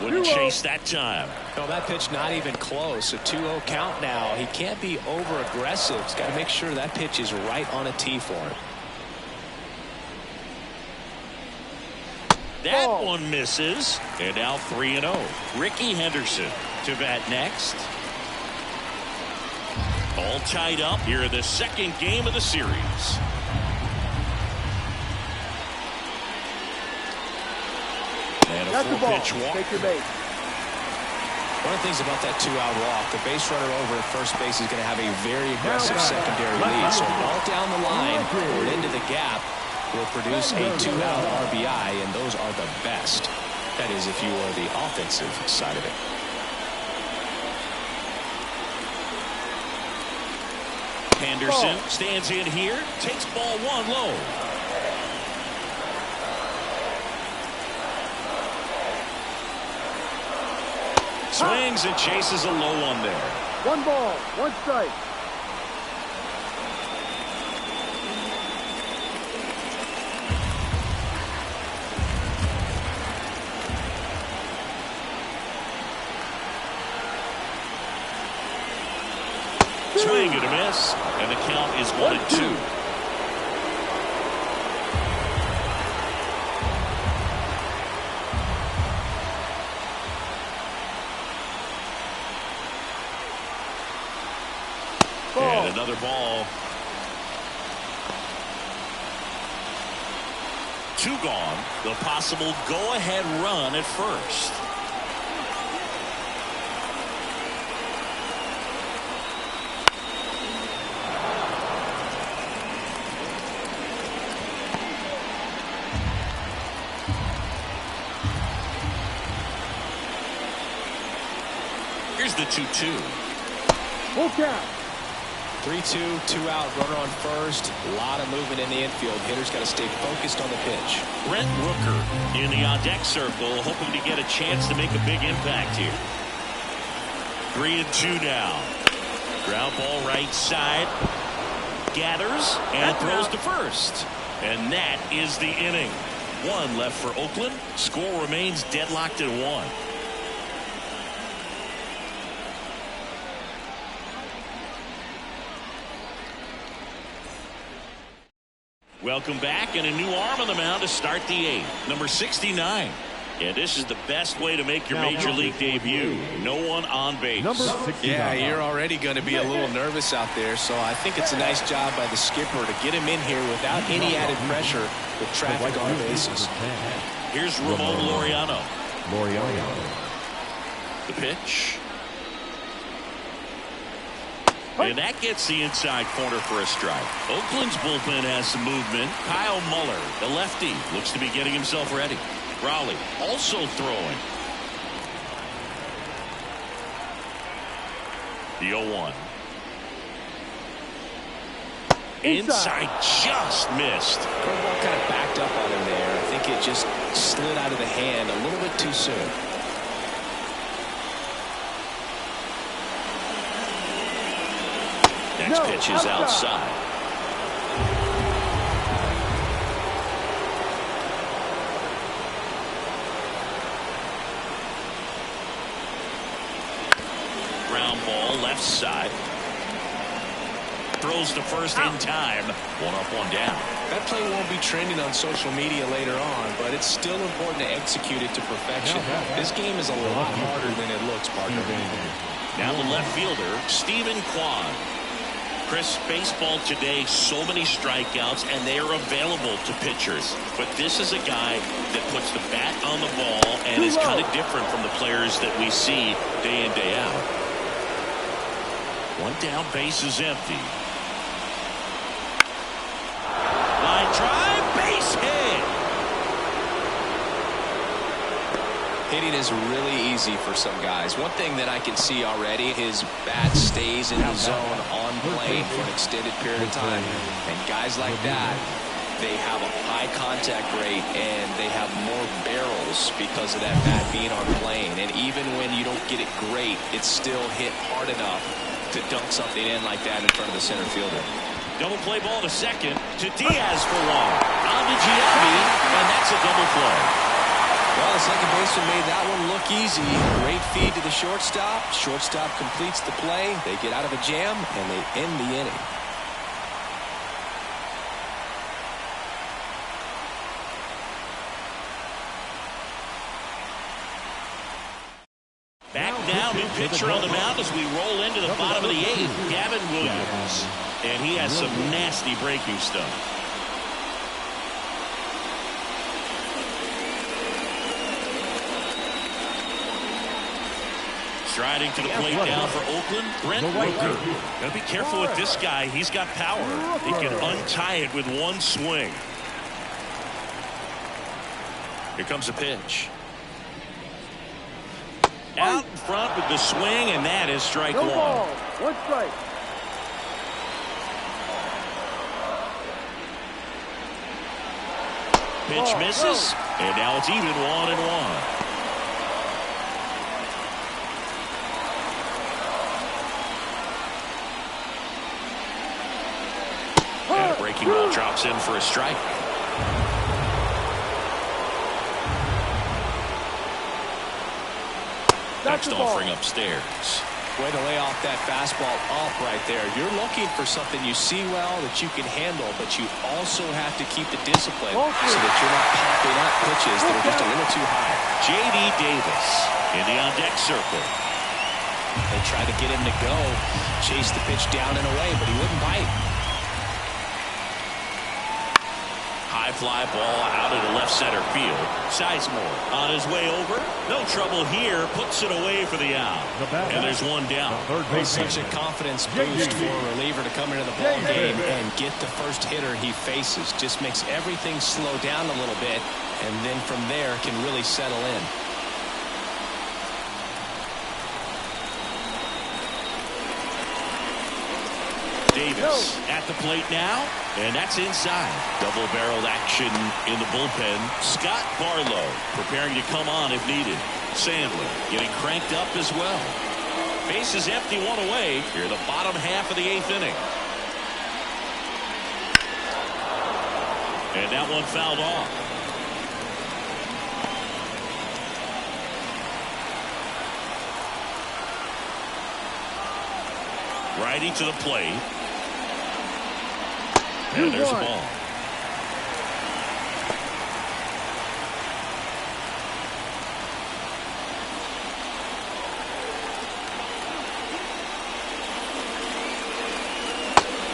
Wouldn't chase that time. No, that pitch not even close. A 2-0 count now. He can't be over-aggressive. He's got to make sure that pitch is right on a tee for him. That one misses. And now 3-0. Ricky Henderson to bat next. All tied up here in the second game of the series. And a full pitch walk. Take your base. One of the things about that 2-out walk, the base runner over at first base is going to have a very aggressive secondary lead. So ball down the line or into the gap will produce a 2-out RBI, and those are the best. That is, if you are the offensive side of it. Henderson stands in here, takes ball one low. Swings and chases a low one there. 1 ball, 1 strike. Swing and a miss, and the count is 1-2. And another ball. 2 gone. The possible go-ahead run at first. Here's the 2-2. Full count. 3-2, 2-out, runner on first. A lot of movement in the infield. Hitter's got to stay focused on the pitch. Brent Rooker in the on-deck circle, hoping to get a chance to make a big impact here. 3-2 now. Ground ball right side. Gathers and throws to first. And that is the inning. 1 left for Oakland. Score remains deadlocked at 1. Welcome back, and a new arm on the mound to start the 8th. Number 69. And this is the best way to make your major league debut. No one on base. Number 69. Yeah, you're already going to be a little nervous out there, so I think it's a nice job by the skipper to get him in here without any added pressure with traffic on the bases. Here's Ramon Laureano. The pitch. And that gets the inside corner for a strike. Oakland's bullpen has some movement. Kyle Muller, the lefty, looks to be getting himself ready. Raleigh also throwing. The 0-1. Inside just missed. Curveball kind of backed up on him there. I think it just slid out of the hand a little bit too soon. Next pitch is outside. Ground ball left side. Throws to first in time. 1 up, 1 down. That play won't be trending on social media later on, but it's still important to execute it to perfection. This game is a lot harder than it looks, partner. Now the left fielder, Stephen Kwan. Chris, baseball today, so many strikeouts, and they are available to pitchers. But this is a guy that puts the bat on the ball and is kind of different from the players that we see day in, day out. 1 down, base is empty. Line drive, base hit. Hitting is really easy for some guys. One thing that I can see already, his bat stays in the zone on plane for an extended period of time. And guys like that, they have a high contact rate and they have more barrels because of that bat being on plane. And even when you don't get it great, it's still hit hard enough to dunk something in like that in front of the center fielder. Double play ball to second to Diaz for 1. On to Giambi, and that's a double play. Well, the second baseman made that one look easy. Great feed to the shortstop. Shortstop completes the play. They get out of a jam, and they end the inning. Back now, new pitcher on the mound as we roll into the bottom of the eighth, Gavin Williams. And he has some nasty breaking stuff. Striding to the plate now for Oakland, Brent Rooker. Gotta be careful with this guy. He's got power. He can untie it with one swing. Here comes a pitch. Out in front with the swing, and that is strike one. Ball. One strike. Pitch misses, and now it's even 1-1. And a breaking ball drops in for a strike. Next offering upstairs. Way to lay off that fastball up right there. You're looking for something you see well that you can handle, but you also have to keep the discipline so that you're not popping up pitches that are just a little too high. J.D. Davis in the on-deck circle. They tried to get him to go, chase the pitch down and away, but he wouldn't bite. High fly ball out into left center field. Sizemore on his way over. No trouble here. Puts it away for the out. And there's one down. Such a confidence boost for a reliever to come into the ball game and get the first hitter he faces. Just makes everything slow down a little bit, and then from there can really settle in. Davis at the plate now, and that's inside. Double-barreled action in the bullpen. Scott Barlow preparing to come on if needed. Sandler getting cranked up as well. Base is empty, one away. Here the bottom half of the eighth inning. And that one fouled off. Righty to the plate. And there's a ball.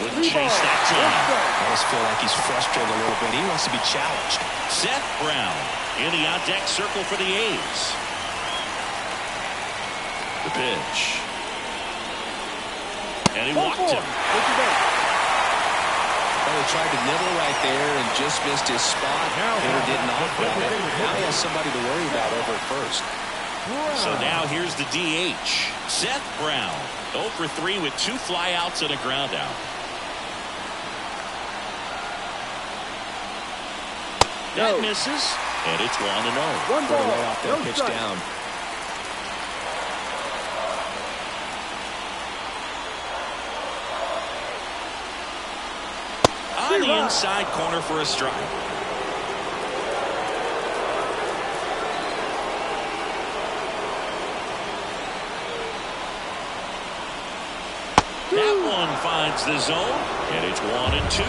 Wouldn't chase that time. I just feel like he's frustrated a little bit. He wants to be challenged. Seth Brown in the on-deck circle for the A's. The pitch. And he walked him. Well, he tried to nibble right there and just missed his spot. Hitter didn't offer it. Now he has somebody to worry about over at first. So now here's the DH. Seth Brown. 0 for 3 with 2 flyouts and a ground out. That misses. And it's 1-0. One ball. Lay off that pitch down. On the inside corner for a strike. That one finds the zone, and it's 1-2.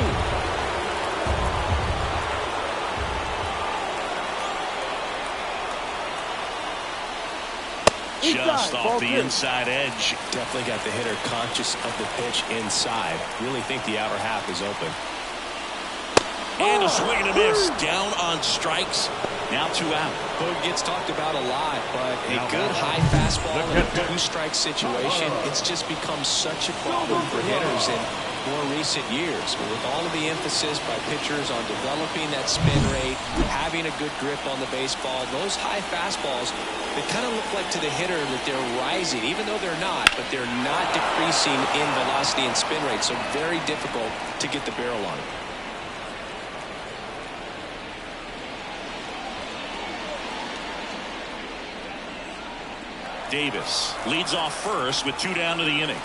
Just off the inside edge. Definitely got the hitter conscious of the pitch inside. Really think the outer half is open. And a swing and a miss. Down on strikes. Now 2 out. Boog gets talked about a lot, but a good high fastball in a 2-strike situation, it's just become such a problem for hitters in more recent years. With all of the emphasis by pitchers on developing that spin rate, having a good grip on the baseball, those high fastballs, they kind of look like to the hitter that they're rising, even though they're not, but they're not decreasing in velocity and spin rate, so very difficult to get the barrel on it. Davis leads off first with 2 down to the inning.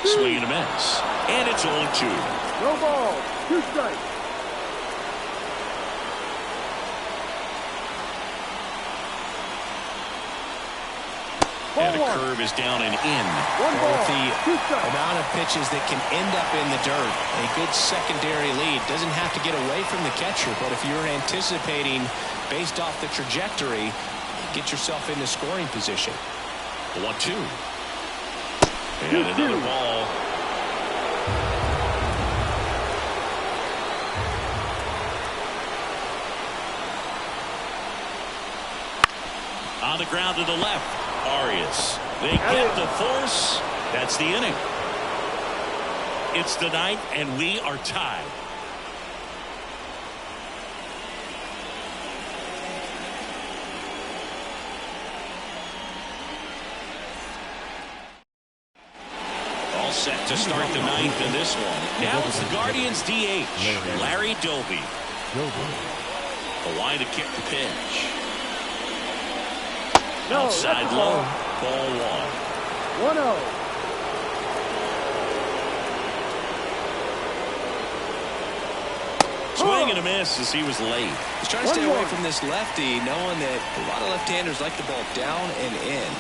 Swing and a miss. And it's 0-2. No ball. 2 strikes. And a curve is down and in. One ball. With the 2 strikes. amount of pitches that can end up in the dirt, a good secondary lead. Doesn't have to get away from the catcher, but if you're anticipating based off the trajectory, get yourself into scoring position. 1-2. And another ball. On the ground to the left. Arias. They get the force. That's the inning. It's the ninth, and we are tied. All set to start the ninth in this one. Now it's the Guardians DH, Larry Doby. A line to kick the pitch. No, Outside that's a low, ball. ball 1. 1-0. Swing and a miss as he was late. He's trying to stay away from this lefty, knowing that a lot of left-handers like the ball down and in.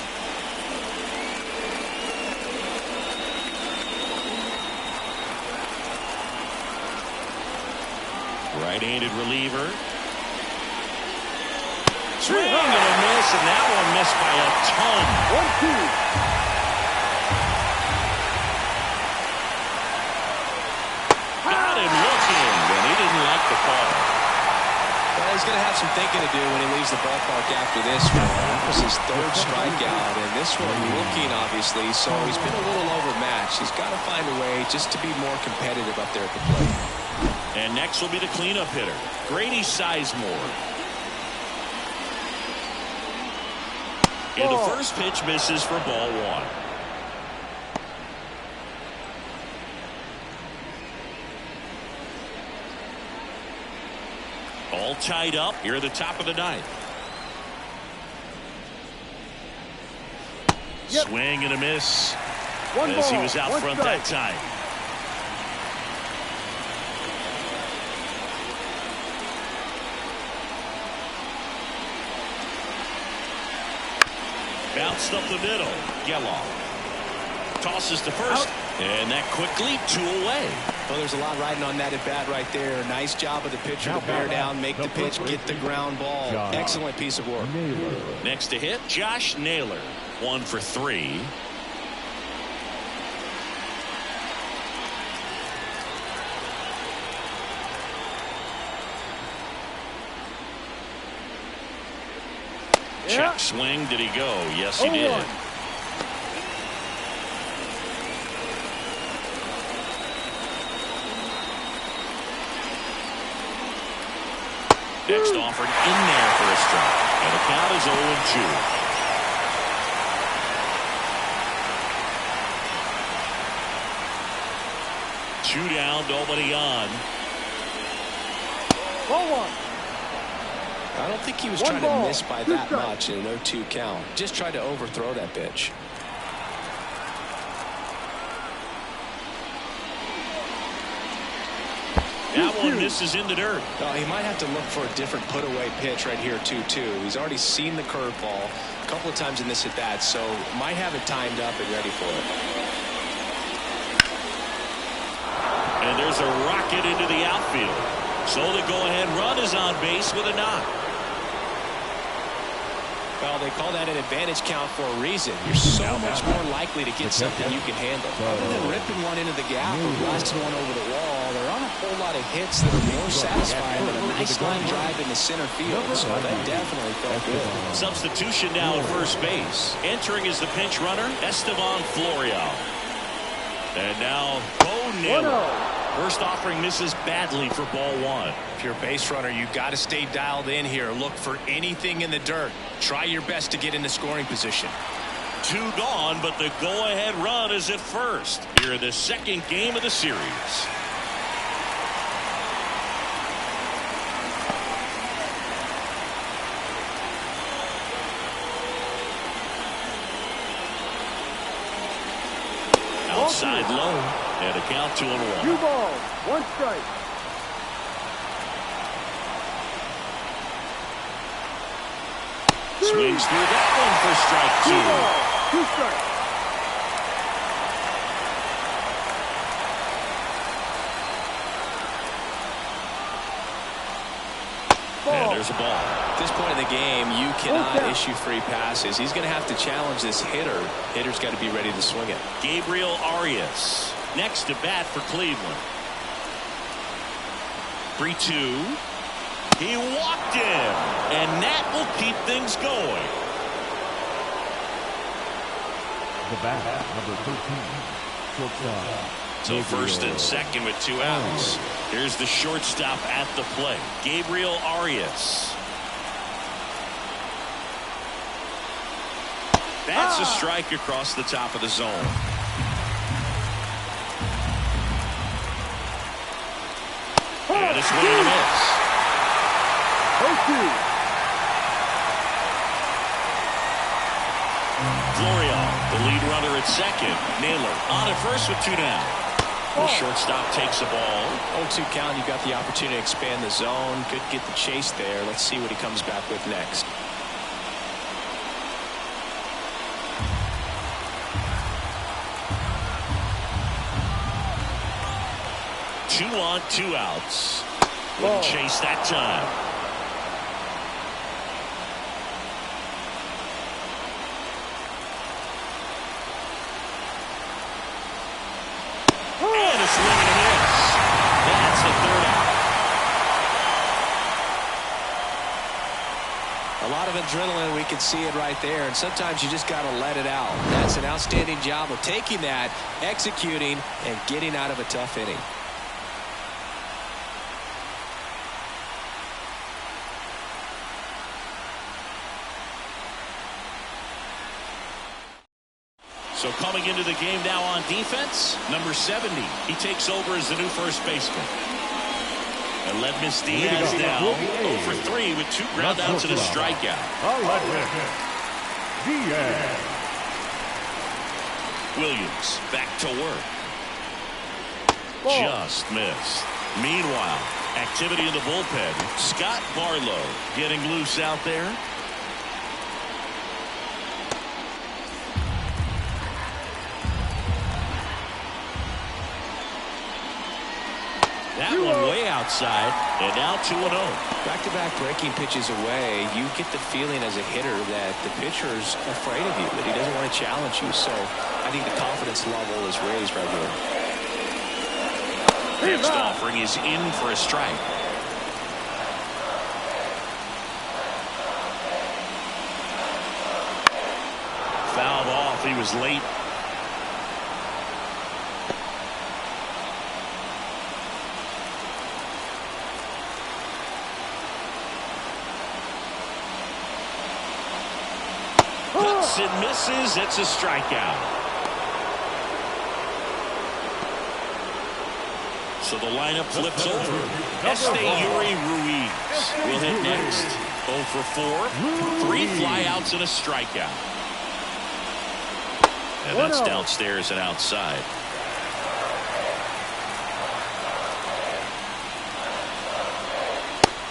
Right-handed reliever. Swing and a miss, and that one missed by a ton. 1-2. Got him looking, and he didn't like the call. Well, he's going to have some thinking to do when he leaves the ballpark after this one. That was his third strikeout, and this one looking, obviously, so he's been a little overmatched. He's got to find a way just to be more competitive up there at the plate. And next will be the cleanup hitter, Grady Sizemore. And the first pitch misses for ball 1. All tied up here at the top of the ninth. Swing and a miss. As he was out front that time. Bounced up the middle. Geloff tosses to first. And that quickly 2 away. Well, there's a lot riding on that at bat right there. Nice job of the pitcher to bear down, make the pitch, get the ground ball. Excellent piece of work. Next to hit, Josh Naylor. 1 for 3. Check swing. Did he go? Yes, he did. Next offered in there for a strike. And the count is 0-2. 2 down, nobody on. Ball 1. I don't think he was trying to miss by that much in an 0-2 count. Just tried to overthrow that pitch. That one misses in the dirt. He might have to look for a different put-away pitch right here, 2-2. He's already seen the curveball a couple of times in this at-bat, so might have it timed up and ready for it. And there's a rocket into the outfield. So the go-ahead run is on base with a knock. Well, they call that an advantage count for a reason. You're so much more likely to get something you can handle. Other than ripping one into the gap or blasting one over the wall, there aren't a whole lot of hits that are more satisfying than a nice line drive into center field. So that definitely felt good. Substitution now at first base. Entering as the pinch runner, Estevan Florial. And now Bo Naylor. First offering misses badly for ball 1. If you're a base runner, you've got to stay dialed in here. Look for anything in the dirt. Try your best to get into scoring position. 2 gone, but the go-ahead run is at first. Here in the second game of the series. Outside low. And a count 2-1. 2 balls, 1 strike. Swings through that one for strike 2 2. balls, 2 strikes. And there's a ball. At this point in the game, you cannot issue free passes. He's going to have to challenge this hitter. Hitter's got to be ready to swing it. Gabriel Arias next to bat for Cleveland. 3-2. He walked in, and that will keep things going. The bat, number 13, shortstop. So first and second with 2 outs. Here's the shortstop at the plate, Gabriel Arias. That's a strike across the top of the zone. And a swing and a miss. 0-2. Florial, the lead runner at second. Naylor on at first with 2 down. The shortstop takes the ball. 0-2 count. You've got the opportunity to expand the zone. Could get the chase there. Let's see what he comes back with next. Two on, 2 outs. Wouldn't chase that time. And a swing and a miss. That's the 3rd out. A lot of adrenaline. We can see it right there. And sometimes you just got to let it out. That's an outstanding job of taking that, executing, and getting out of a tough inning. So coming into the game now on defense, number 70. He takes over as the new first baseman. And Ledmus Diaz now 0 for 3 with 2 groundouts and a strikeout. Diaz. Williams back to work. Just missed. Meanwhile, activity in the bullpen. Scott Barlow getting loose out there. That one way outside, and now 2-0. Back-to-back breaking pitches away, you get the feeling as a hitter that the pitcher's afraid of you, that he doesn't want to challenge you. So I think the confidence level is raised right here. Next offering is in for a strike. Fouled off. He was late. Cuts and misses. It's a strikeout. So the lineup flips over. Yuri Ruiz will hit next. 0 for 4. 3 flyouts and a strikeout. And that's downstairs and outside.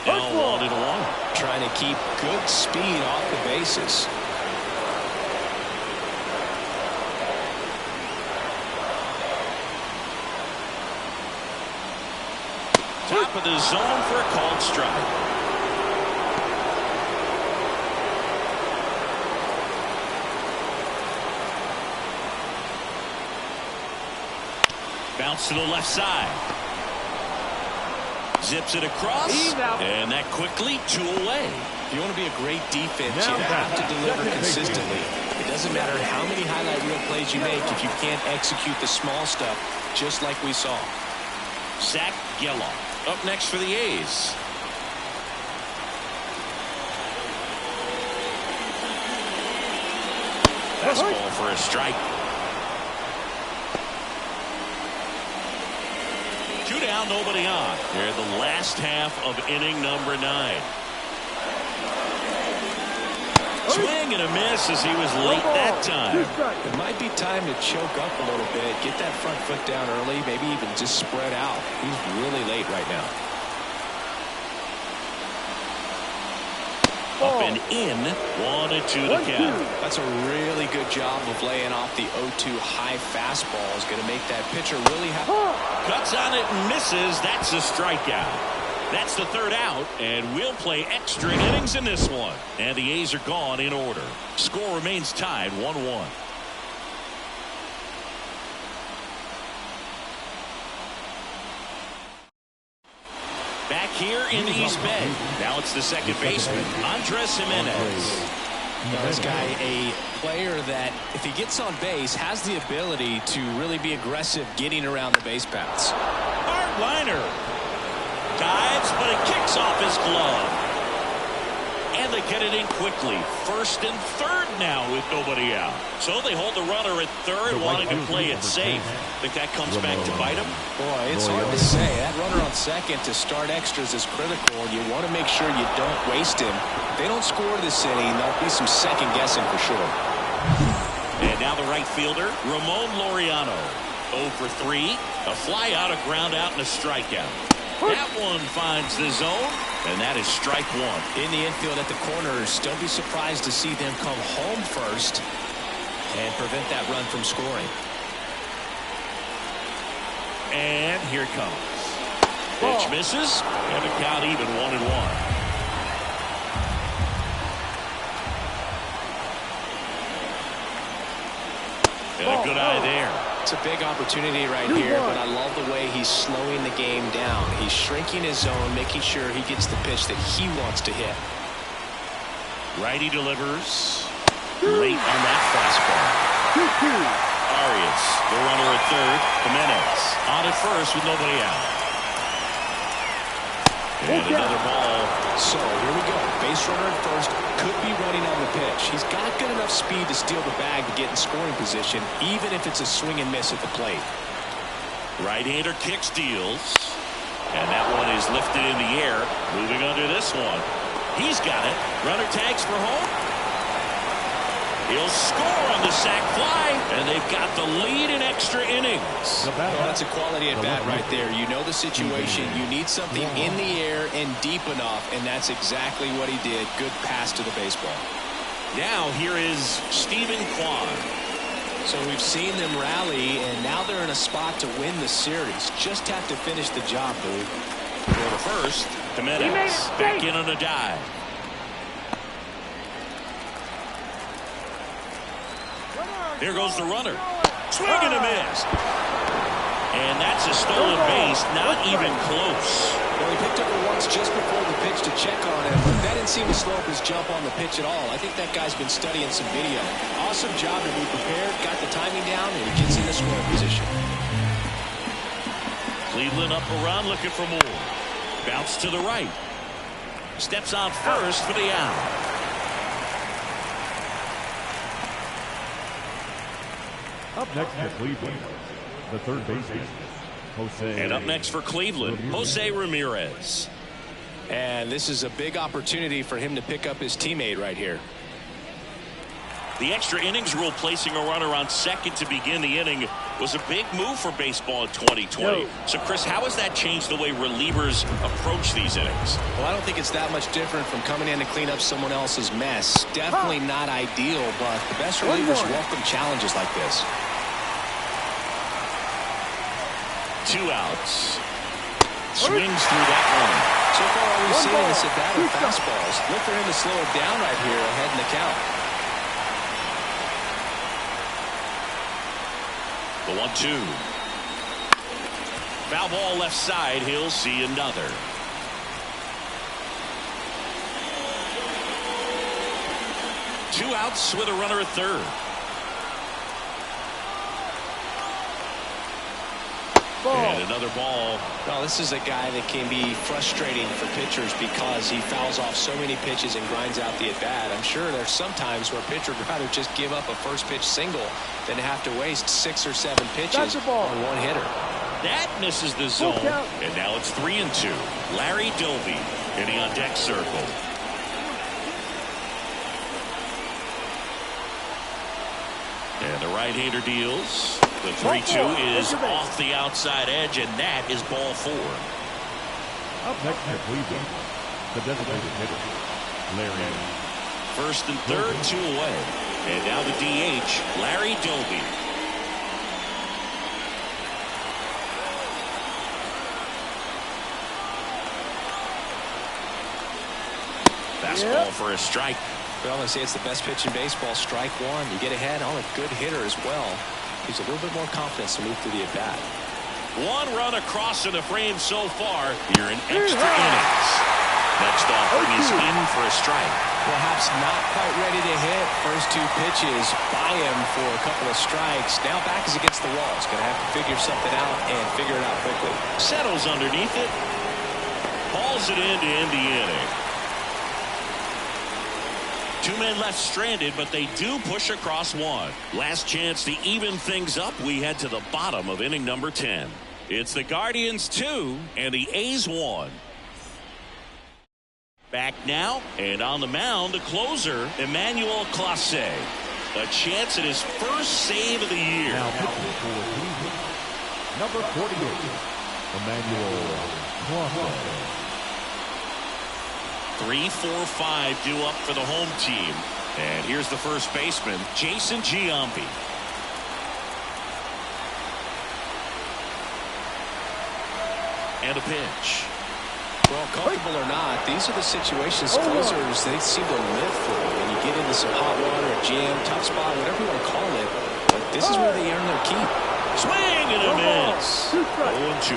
Now 1-1. Trying to keep good speed off the bases. Top of the zone for a called strike. Bounce to the left side. Zips it across. And that quickly 2 away. If you want to be a great defense, you have to deliver consistently. It doesn't matter how many highlight reel plays you make if you can't execute the small stuff, just like we saw. Zach Geloff up next for the A's. Fastball for a strike. 2 down, nobody on. Here in the last half of inning number 9. Swing and a miss as he was late that time. It might be time to choke up a little bit, get that front foot down early, maybe even just spread out. He's really late right now. Up and in, 1-2 the count. That's a really good job of laying off the 0-2 high fastball. Is going to make that pitcher really happy. Cuts on it and misses. That's a strikeout. That's the third out, and we'll play extra innings in this one. And the A's are gone in order. Score remains tied 1-1. Back here in East Bay. Now it's the second baseman, Andres Jimenez. This guy, a player that, if he gets on base, has the ability to really be aggressive getting around the base paths. Hard liner. Dives, but it kicks off his glove. And they get it in quickly. First and third now with nobody out. So they hold the runner at third, wanting to play it safe. Think that comes back to bite him? Boy, it's hard to say. That runner on second to start extras is critical, and you want to make sure you don't waste him. If they don't score this inning, there'll be some second guessing for sure. And now the right fielder, Ramon Laureano. 0 for 3. A fly out, a ground out, and a strikeout. That one finds the zone, and that is strike one. In the infield at the corners, don't be surprised to see them come home first and prevent that run from scoring. And here it comes. Pitch misses, and the count even 1-1. And a good eye there. It's a big opportunity right here, but I love the way he's slowing the game down. He's shrinking his zone, making sure he gets the pitch that he wants to hit. Righty delivers. Late on that fastball. Arias, the runner at third. Jimenez on at first with nobody out. And another ball. So here we go. Base runner at first, could be running on the pitch. He's got good enough speed to steal the bag to get in scoring position, even if it's a swing and miss at the plate. Right-hander kick steals. And that one is lifted in the air. Moving under this one. He's got it. Runner tags for home. He'll score on the sac fly, and they've got the lead in extra innings. Well, that's a quality at bat right there. You know the situation. You need something in the air and deep enough, and that's exactly what he did. Good pass to the baseball. Now here is Stephen Kwan. So we've seen them rally, and now they're in a spot to win the series. Just have to finish the job, Boog. For the first, Jimenez back in on a dive. Here goes the runner. Swing and a miss. And that's a stolen base, not even close. Well, he picked up it once just before the pitch to check on him, but that didn't seem to slow up his jump on the pitch at all. I think that guy's been studying some video. Awesome job to be prepared, got the timing down, and he gets in the scoring position. Cleveland up a run, looking for more. Bounce to the right. Steps on first for the out. Up next for Cleveland, the third baseman, Jose. And up next for Cleveland, Jose Ramirez. And this is a big opportunity for him to pick up his teammate right here. The extra innings rule, placing a runner on second to begin the inning, was a big move for baseball in 2020. So, Chris, how has that changed the way relievers approach these innings? Well, I don't think it's that much different from coming in to clean up someone else's mess. Definitely not ideal, but the best relievers welcome challenges like this. 2 outs. Swings through that one. So far, all we've seen in this at bat are fastballs. Look for him to slow it down right here ahead in the count. The 1-2. Foul ball left side. He'll see another. Two outs with a runner at third. And another ball. Well, this is a guy that can be frustrating for pitchers because he fouls off so many pitches and grinds out the at-bat. I'm sure there's some times where a pitcher would rather just give up a first pitch single than have to waste 6 or 7 pitches on one hitter. That misses the zone. And now it's 3-2. Larry Doby hitting on deck circle. right-hander deals. The 3-2 is off the outside edge, and that is ball 4. Up next for Cleveland, the designated hitter, Larry. First and third, 2 away. And now the DH, Larry Doby. Fastball for a strike. Well, I say it's the best pitch in baseball. Strike one. You get ahead on a good hitter as well. He's a little bit more confidence to move through the at-bat. 1 run across in the frame so far here in extra innings. Next offering is in for a strike. Perhaps not quite ready to hit. First 2 pitches by him for a couple of strikes. Now back is against the wall. He's going to have to figure something out and figure it out quickly. Settles underneath it. Hauls it in to end the inning. 2 men left stranded, but they do push across 1. Last chance to even things up. We head to the bottom of inning number 10. It's the Guardians 2 and the A's 1. Back now, and on the mound, the closer, Emmanuel Clase. A chance at his first save of the year. Now pitching for Cleveland, number 48, Emmanuel Clase. 3-4-5 due up for the home team. And here's the first baseman, Jason Giambi. And a pitch. Well, comfortable or not, these are the situations closers they seem to live for. When you get into some hot water, a jam, tough spot, whatever you want to call it, but this is where they earn their keep. Swing and a miss. 0-2.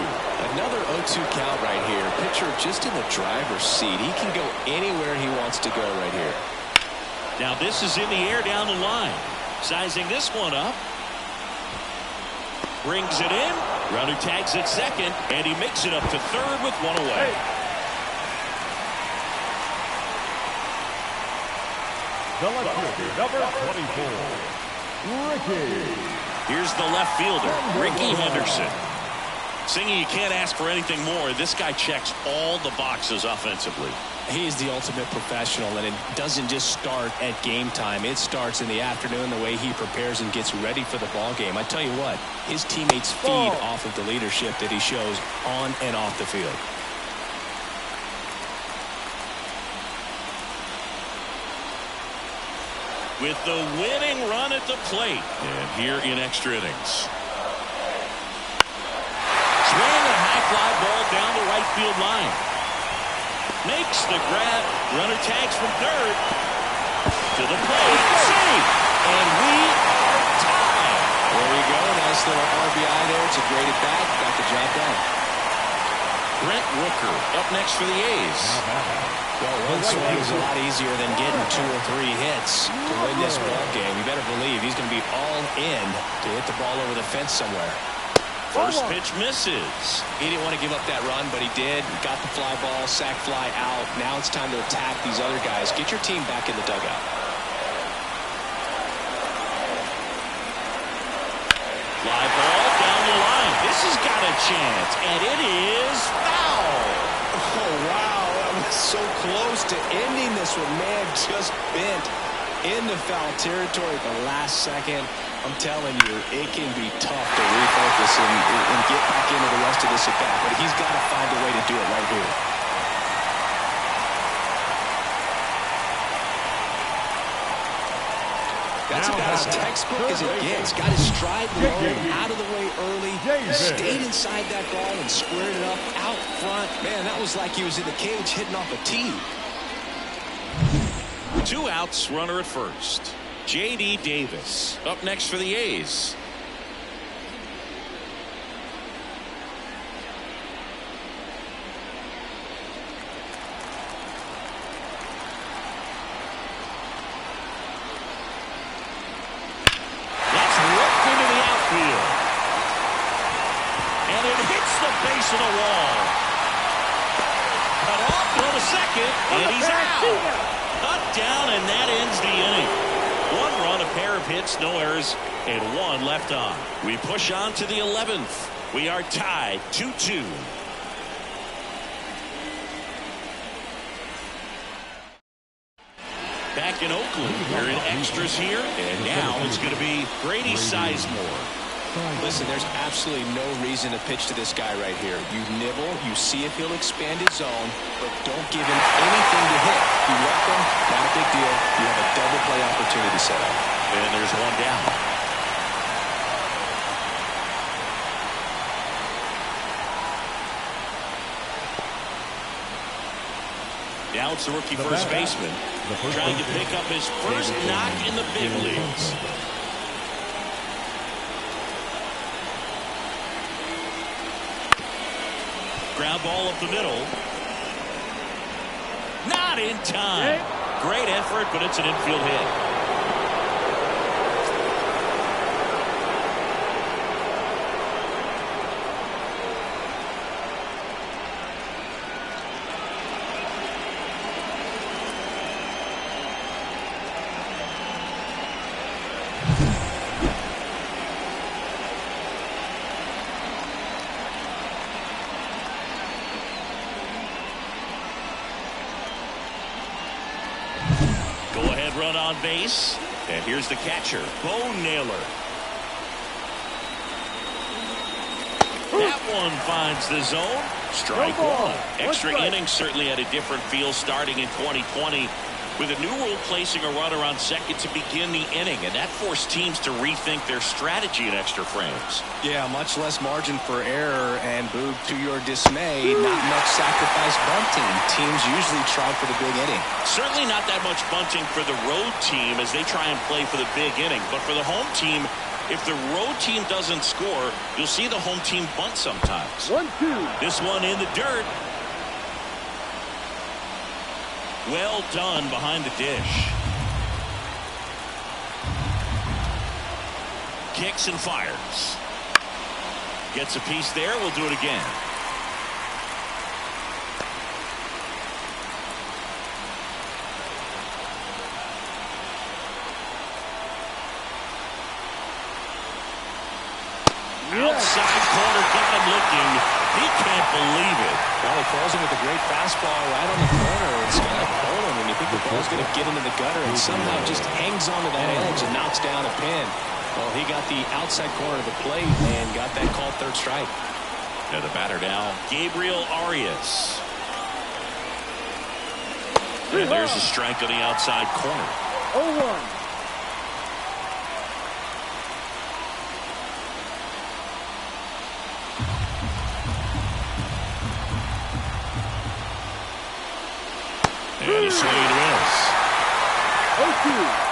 Another 0-2 count right here. Pitcher just in the driver's seat. He can go anywhere he wants to go right here. Now this is in the air down the line. Sizing this one up. Brings it in. Runner tags at second, and he makes it up to third with 1 away. The left fielder, number 24, Ricky. Here's the left fielder, Ricky Henderson. Singy, you can't ask for anything more. This guy checks all the boxes offensively. He is the ultimate professional, and it doesn't just start at game time. It starts in the afternoon, the way he prepares and gets ready for the ball game. I tell you what, his teammates feed off of the leadership that he shows on and off the field. With the winning run at the plate. And here in extra innings. Swing a high fly ball down the right field line. Makes the grab. Runner tags from third. To the plate. Save. And we are tied. There you go. Nice little RBI there. It's a great at bat. Got the job done. Brent Rooker up next for the A's. Well, one swing is a lot easier than getting 2 or 3 hits to win this ball game. You better believe he's going to be all in to hit the ball over the fence somewhere. First pitch misses. He didn't want to give up that run, but he did. He got the fly ball, sac fly out. Now it's time to attack these other guys. Get your team back in the dugout. Fly ball down the line. This has got a chance, and it is foul. Oh, wow. That was so close to ending this one. Man, just bent into foul territory at the last second. I'm telling you, it can be tough to refocus and get back into the rest of this at bat, but he's got to find a way to do it right here. That's about as textbook as it gets. Got his stride low, out of the way early, stayed inside that ball and squared it up out front. Man, that was like he was in the cage hitting off a tee. 2 outs, runner at first. J.D. Davis up next for the A's. That's ripped into the outfield. And it hits the base of the wall. Cut off on the second, and he's out. Cut down, and that ends the inning. 1 run, a pair of hits, no errors, and 1 left on. We push on to the 11th. We are tied 2-2. Back in Oakland, we're in extras here, and now it's going to be Grady Sizemore. Listen, there's absolutely no reason to pitch to this guy right here. You nibble, you see if he'll expand his zone, but don't give him anything to hit. You let him, not a big deal. You have a double play opportunity set up. And there's one down. Now it's the rookie first baseman trying to pick up his first knock in the big leagues. Ground ball up the middle. Not in time. Great effort, but it's an infield hit. Run on base, and here's the catcher, Bo Naylor. That one finds the zone. Strike one. Extra innings certainly had a different feel starting in 2020 with a new rule placing a runner on second to begin the inning, and that forced teams to rethink their strategy in extra frames. Yeah, much less margin for error, and Boog, to your dismay, not much sacrifice bunting. Teams usually try for the big inning. Certainly not that much bunting for the road team as they try and play for the big inning, but for the home team, if the road team doesn't score, you'll see the home team bunt sometimes. 1-2. This one in the dirt. Well done behind the dish. Kicks and fires. Gets a piece there. We'll do it again. Outside corner, got him looking. He can't believe it. Well, he throws him with a great fastball right on the corner. It's kind of bowling when you think the ball's going to get into the gutter, and somehow just hangs onto that edge and knocks down a pin. Well, he got the outside corner of the plate and got that called third strike. Now the batter now, Gabriel Arias. And there's a strike on the outside corner. 0-1. And a swing and a miss. 0-2.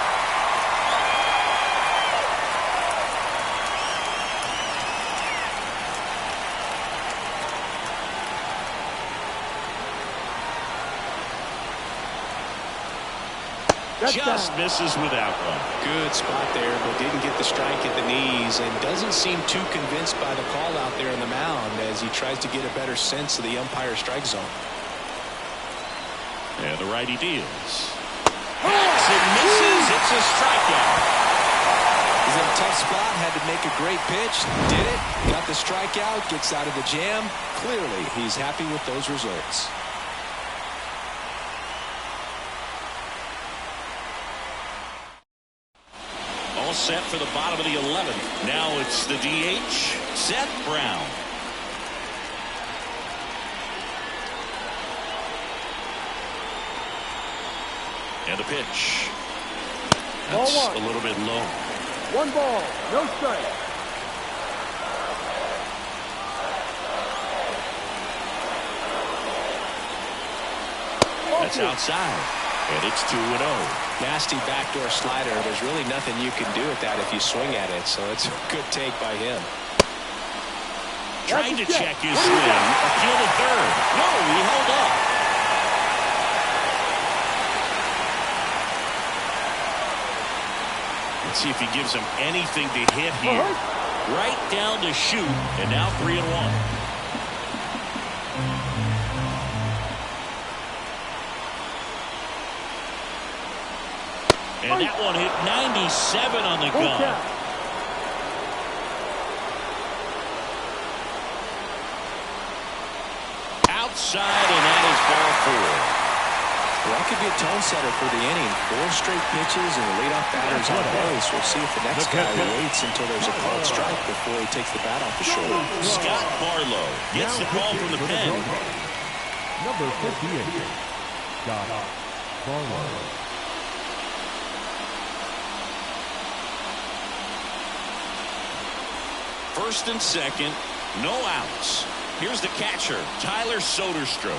Just misses without one. Good spot there, but didn't get the strike at the knees and doesn't seem too convinced by the call out there in the mound as he tries to get a better sense of the umpire's strike zone. And the righty deals. Hacks and misses. It's a strikeout. He's in a tough spot. Had to make a great pitch. Did it. Got the strikeout. Gets out of the jam. Clearly, he's happy with those results. All set for the bottom of the 11th. Now it's the DH, Seth Brown. And the pitch. That's a little bit low. 1 ball, no strike. That's outside. And it's 2-0. Nasty backdoor slider. There's really nothing you can do with that if you swing at it. So it's a good take by him. Trying to check his swing. Appeal to third. No, he held up. Let's see if he gives him anything to hit here. Right down to shoot. And now 3-1. And that one hit 97 on the gun. Outside, and that is ball 4. Well, that could be a tone setter for the inning. 4 straight pitches and the leadoff batter's on base. We'll see if the next guy waits until there's a called strike before he takes the bat off the shoulder. Scott Barlow gets the call from the pen. Number 58, Scott Barlow. First and second, no outs. Here's the catcher, Tyler Soderstrom.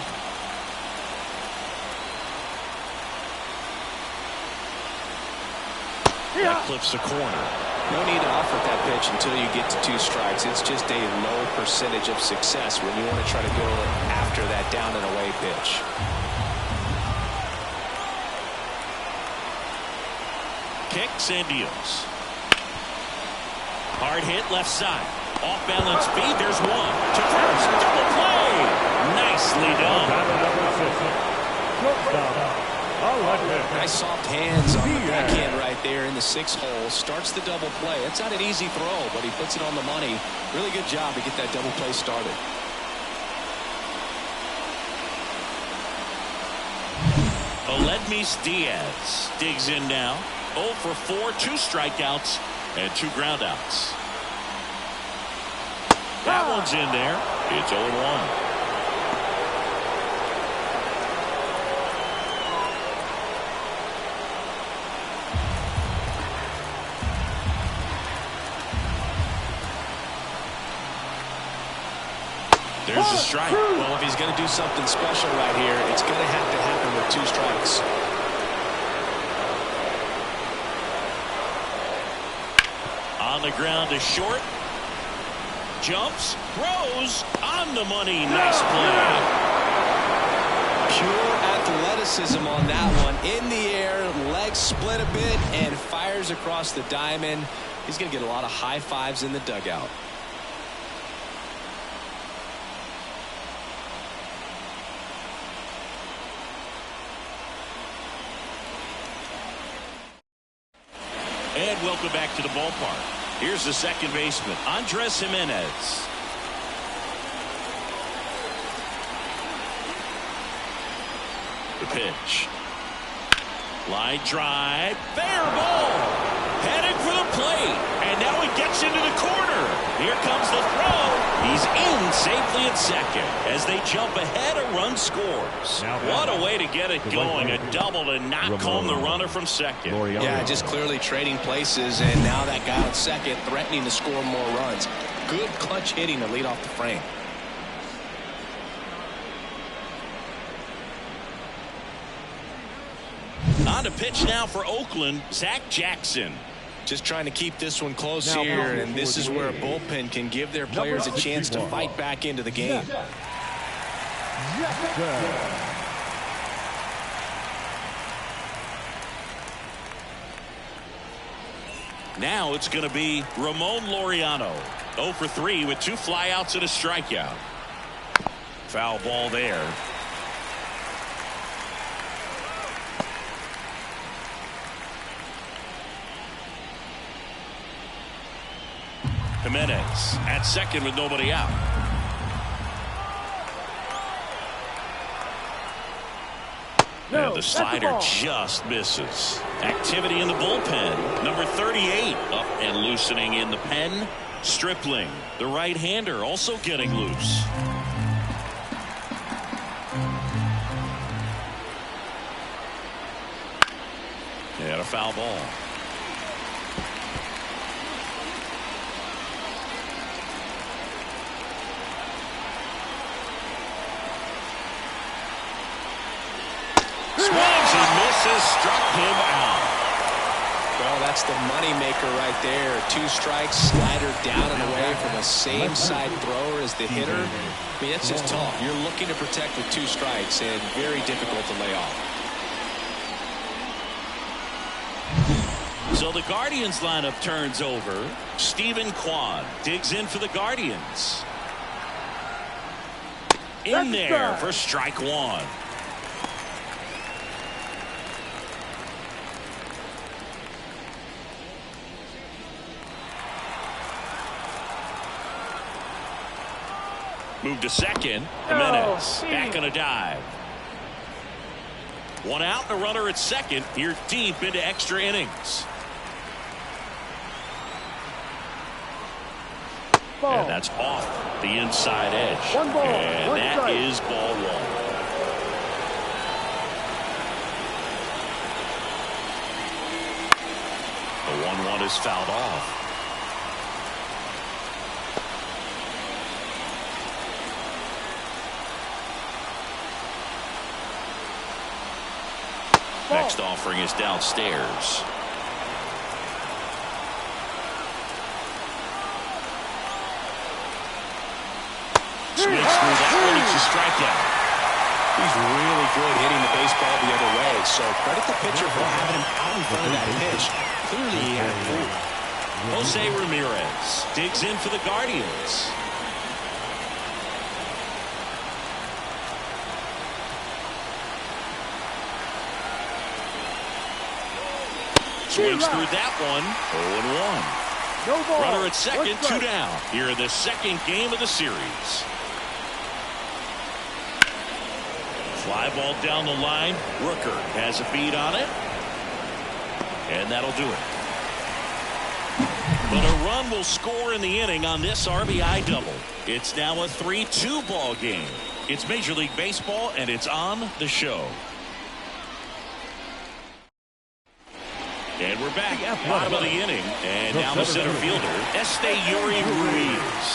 That clips the corner. No need to offer that pitch until you get to 2 strikes. It's just a low percentage of success when you want to try to go after that down and away pitch. Kicks and deals. Hard hit left side. Off balance feed. There's one to first. Double play. Nicely done. Nice soft hands on the backhand right there in the 6th hole. Starts the double play. It's not an easy throw, but he puts it on the money. Really good job to get that double play started. Aledmys Diaz digs in now. 0 for 4, 2 strikeouts and 2 groundouts. That one's in there. It's 0-1. There's a strike. Well, if he's going to do something special right here, it's going to have to happen with 2 strikes. On the ground to short. Jumps, throws, on the money. Nice play. Pure athleticism on that one. In the air, legs split a bit, and fires across the diamond. He's going to get a lot of high fives in the dugout. And welcome back to the ballpark. Here's the second baseman, Andres Gimenez. The pitch. Line drive. Fair ball. Headed for the plate. And now he gets into the corner. Here comes the throw. He's in safely at second. As they jump ahead, a run scores. What a way to get it going. A double to knock home the runner from second. Yeah, just clearly trading places, and now that guy at second threatening to score more runs. Good clutch hitting to lead off the frame. On to pitch now for Oakland, Zach Jackson. Just trying to keep this one close here, and this is where a bullpen can give their players a chance to fight back into the game. Now it's going to be Ramon Laureano. 0 for 3 with 2 flyouts and a strikeout. Foul ball there. Gimenez at second with nobody out. And the slider just misses. Activity in the bullpen. Number 38 up and loosening in the pen. Stripling, the right-hander, also getting loose. And a foul ball. Swings and misses, struck him out. Well, that's the moneymaker right there. 2 strikes, slider down and away from the same side thrower as the hitter. I mean, that's just tough. You're looking to protect with 2 strikes, and very difficult to lay off. So the Guardians lineup turns over. Stephen Kwan digs in for the Guardians. In there for strike 1. Move to second. Gimenez back on a dive. One out, and a runner at second. Here deep into extra innings. Ball. And that's off the inside edge. One ball, and one that strike. is ball one. The 1-1 is fouled off. Ball. Next offering is downstairs. Swings through that one. It's a strikeout. He's really good hitting the baseball the other way. So credit the pitcher for having him out in front of that pitch. Clearly he had it through. Jose Ramirez digs in for the Guardians. Swings through that one. 0-1. No ball. Runner at second, One strike. 2 down. Here in the second game of the series. Fly ball down the line. Rooker has a beat on it. And that'll do it. But a run will score in the inning on this RBI double. It's now a 3-2 ball game. It's Major League Baseball, and it's on the show. And we're back at bottom of the inning. And now the center fielder, Yuri Ruiz.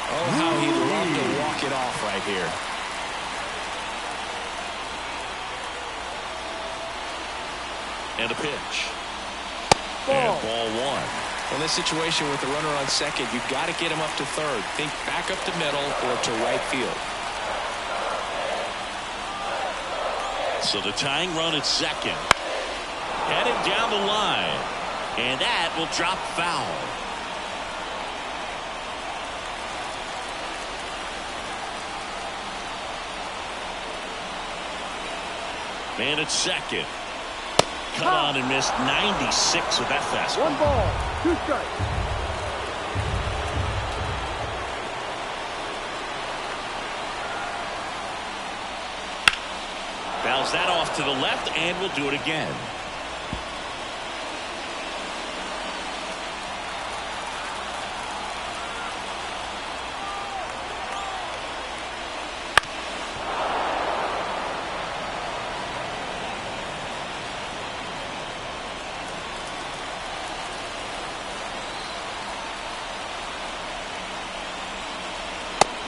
Oh, how he'd love to walk it off right here. And a pitch. Ball. And ball one. In this situation with the runner on second, you've got to get him up to third. Think back up to middle or to right field. So the tying run at second. Headed down the line. And that will drop foul. Man at second. Cut on and missed 96 with that fastball. 1 ball, 2 strikes. Fouls that off to the left and will do it again.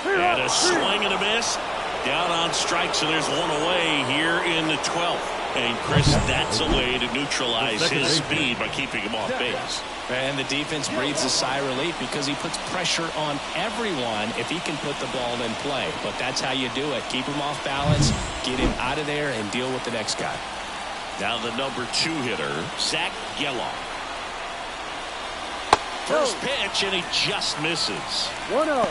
And a swing and a miss. Down on strikes, so there's one away here in the 12th. And Chris, that's a way to neutralize his speed by keeping him off base. And the defense breathes a sigh of relief because he puts pressure on everyone if he can put the ball in play. But that's how you do it. Keep him off balance, get him out of there, and deal with the next guy. Now the number 2 hitter, Zach Geloff. First pitch, and he just misses. 1-0.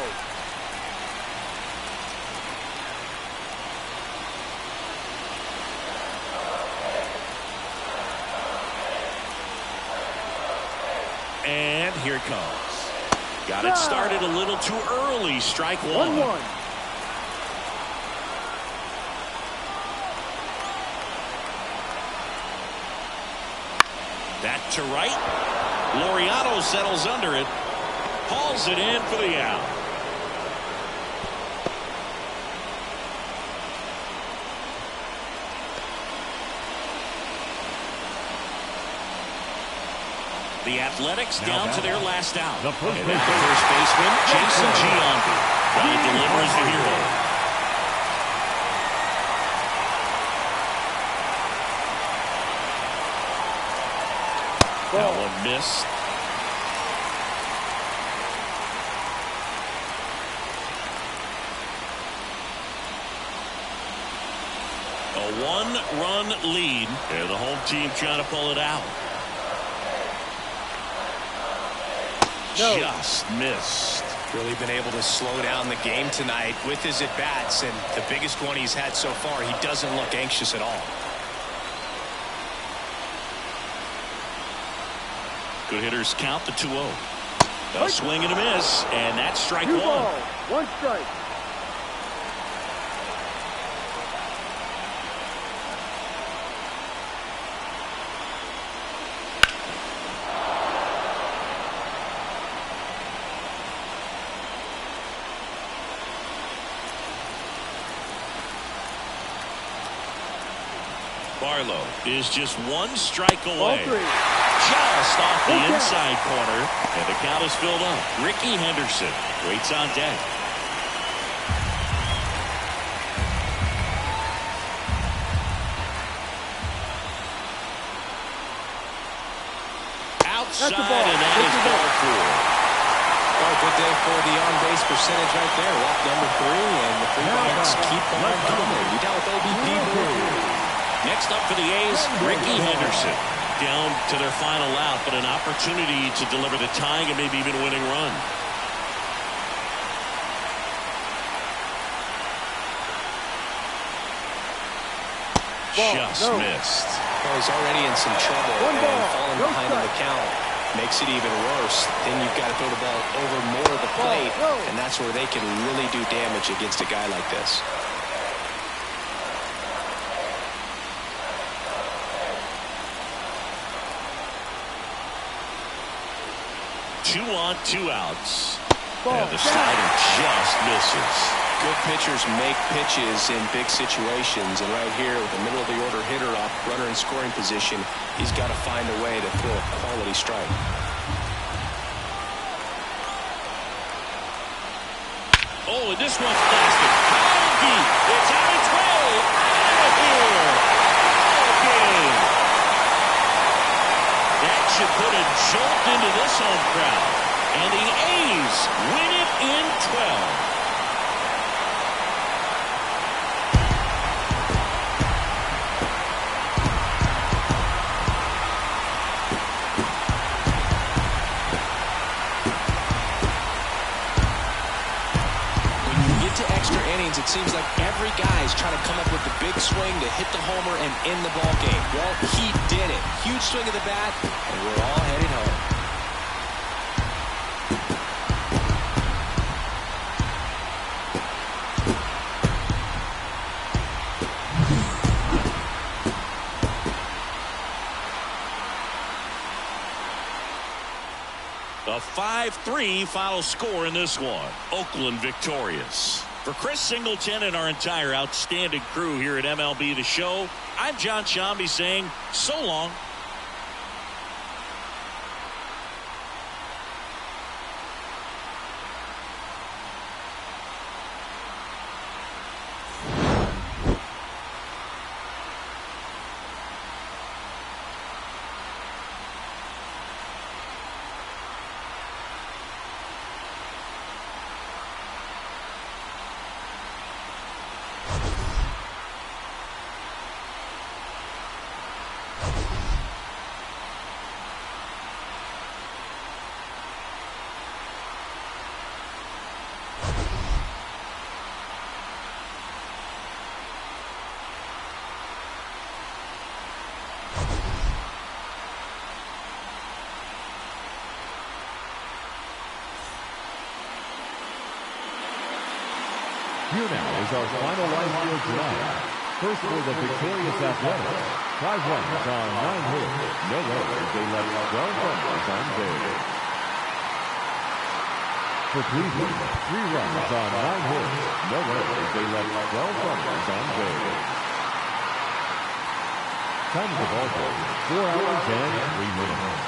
And here it comes. Got it started a little too early. Strike 1. 1-1. That to right. Laureano settles under it. Hauls it in for the out. The Athletics down to their last out. The first and at the first baseman, Jason Giambi. Trying to deliver as the hero. That one missed. A 1-run lead. And the home team trying to pull it out. No. Just missed. Really been able to slow down the game tonight with his at-bats, and the biggest one he's had so far, he doesn't look anxious at all. Good hitters count the 2-0. A swing and a miss, and that's strike 2 1. balls, 1 strike. Barlow is just one strike Ball away. 3. Just off the Okay. inside corner, and the count is filled up. Ricky Henderson waits on deck. Outside, That's the ball. and that That's is the ball. ball 4. Oh, good day for the on-base percentage right there. Walk number 3, and the Free Bucks keep on coming. We down with OBP Blue. Next up for the A's, Ricky Henderson. Down to their final out, but an opportunity to deliver the tying and maybe even winning run. Just missed. Well, he's already in some trouble, One and ball, falling no behind in the strike. count makes it even worse. Then you've got to throw the ball over more of the plate, no. and that's where they can really do damage against a guy like this. Two on, 2 outs. Ball And the down. slider just misses. Good pitchers make pitches in big situations, and right here with the middle of the order hitter up, runner in scoring position, he's got to find a way to throw a quality strike. Oh, and this one's blasted. High deep. It's on its way. Out of here. Ball game. That should put a jolt into this home crowd. And the A's win it in 12. It seems like every guy's trying to come up with the big swing to hit the homer and end the ball game. Well, he did it. Huge swing of the bat, and we're all headed home. A 5-3 final score in this one. Oakland victorious. For Chris Singleton and our entire outstanding crew here at MLB The Show, I'm John Shambi saying so long. Here now is our final line field tonight. First for the victorious Athletics. 5 runs on 9 hits. No errors. They left 12 runners on base. For Cleveland, 3 runs on 9 hits. No errors. They left 12 runners on base. Time of the ball game, 4 hours and 3 minutes.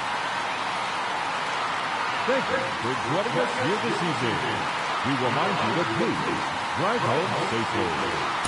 Thank you for joining us here this evening. We remind you to please drive home safely.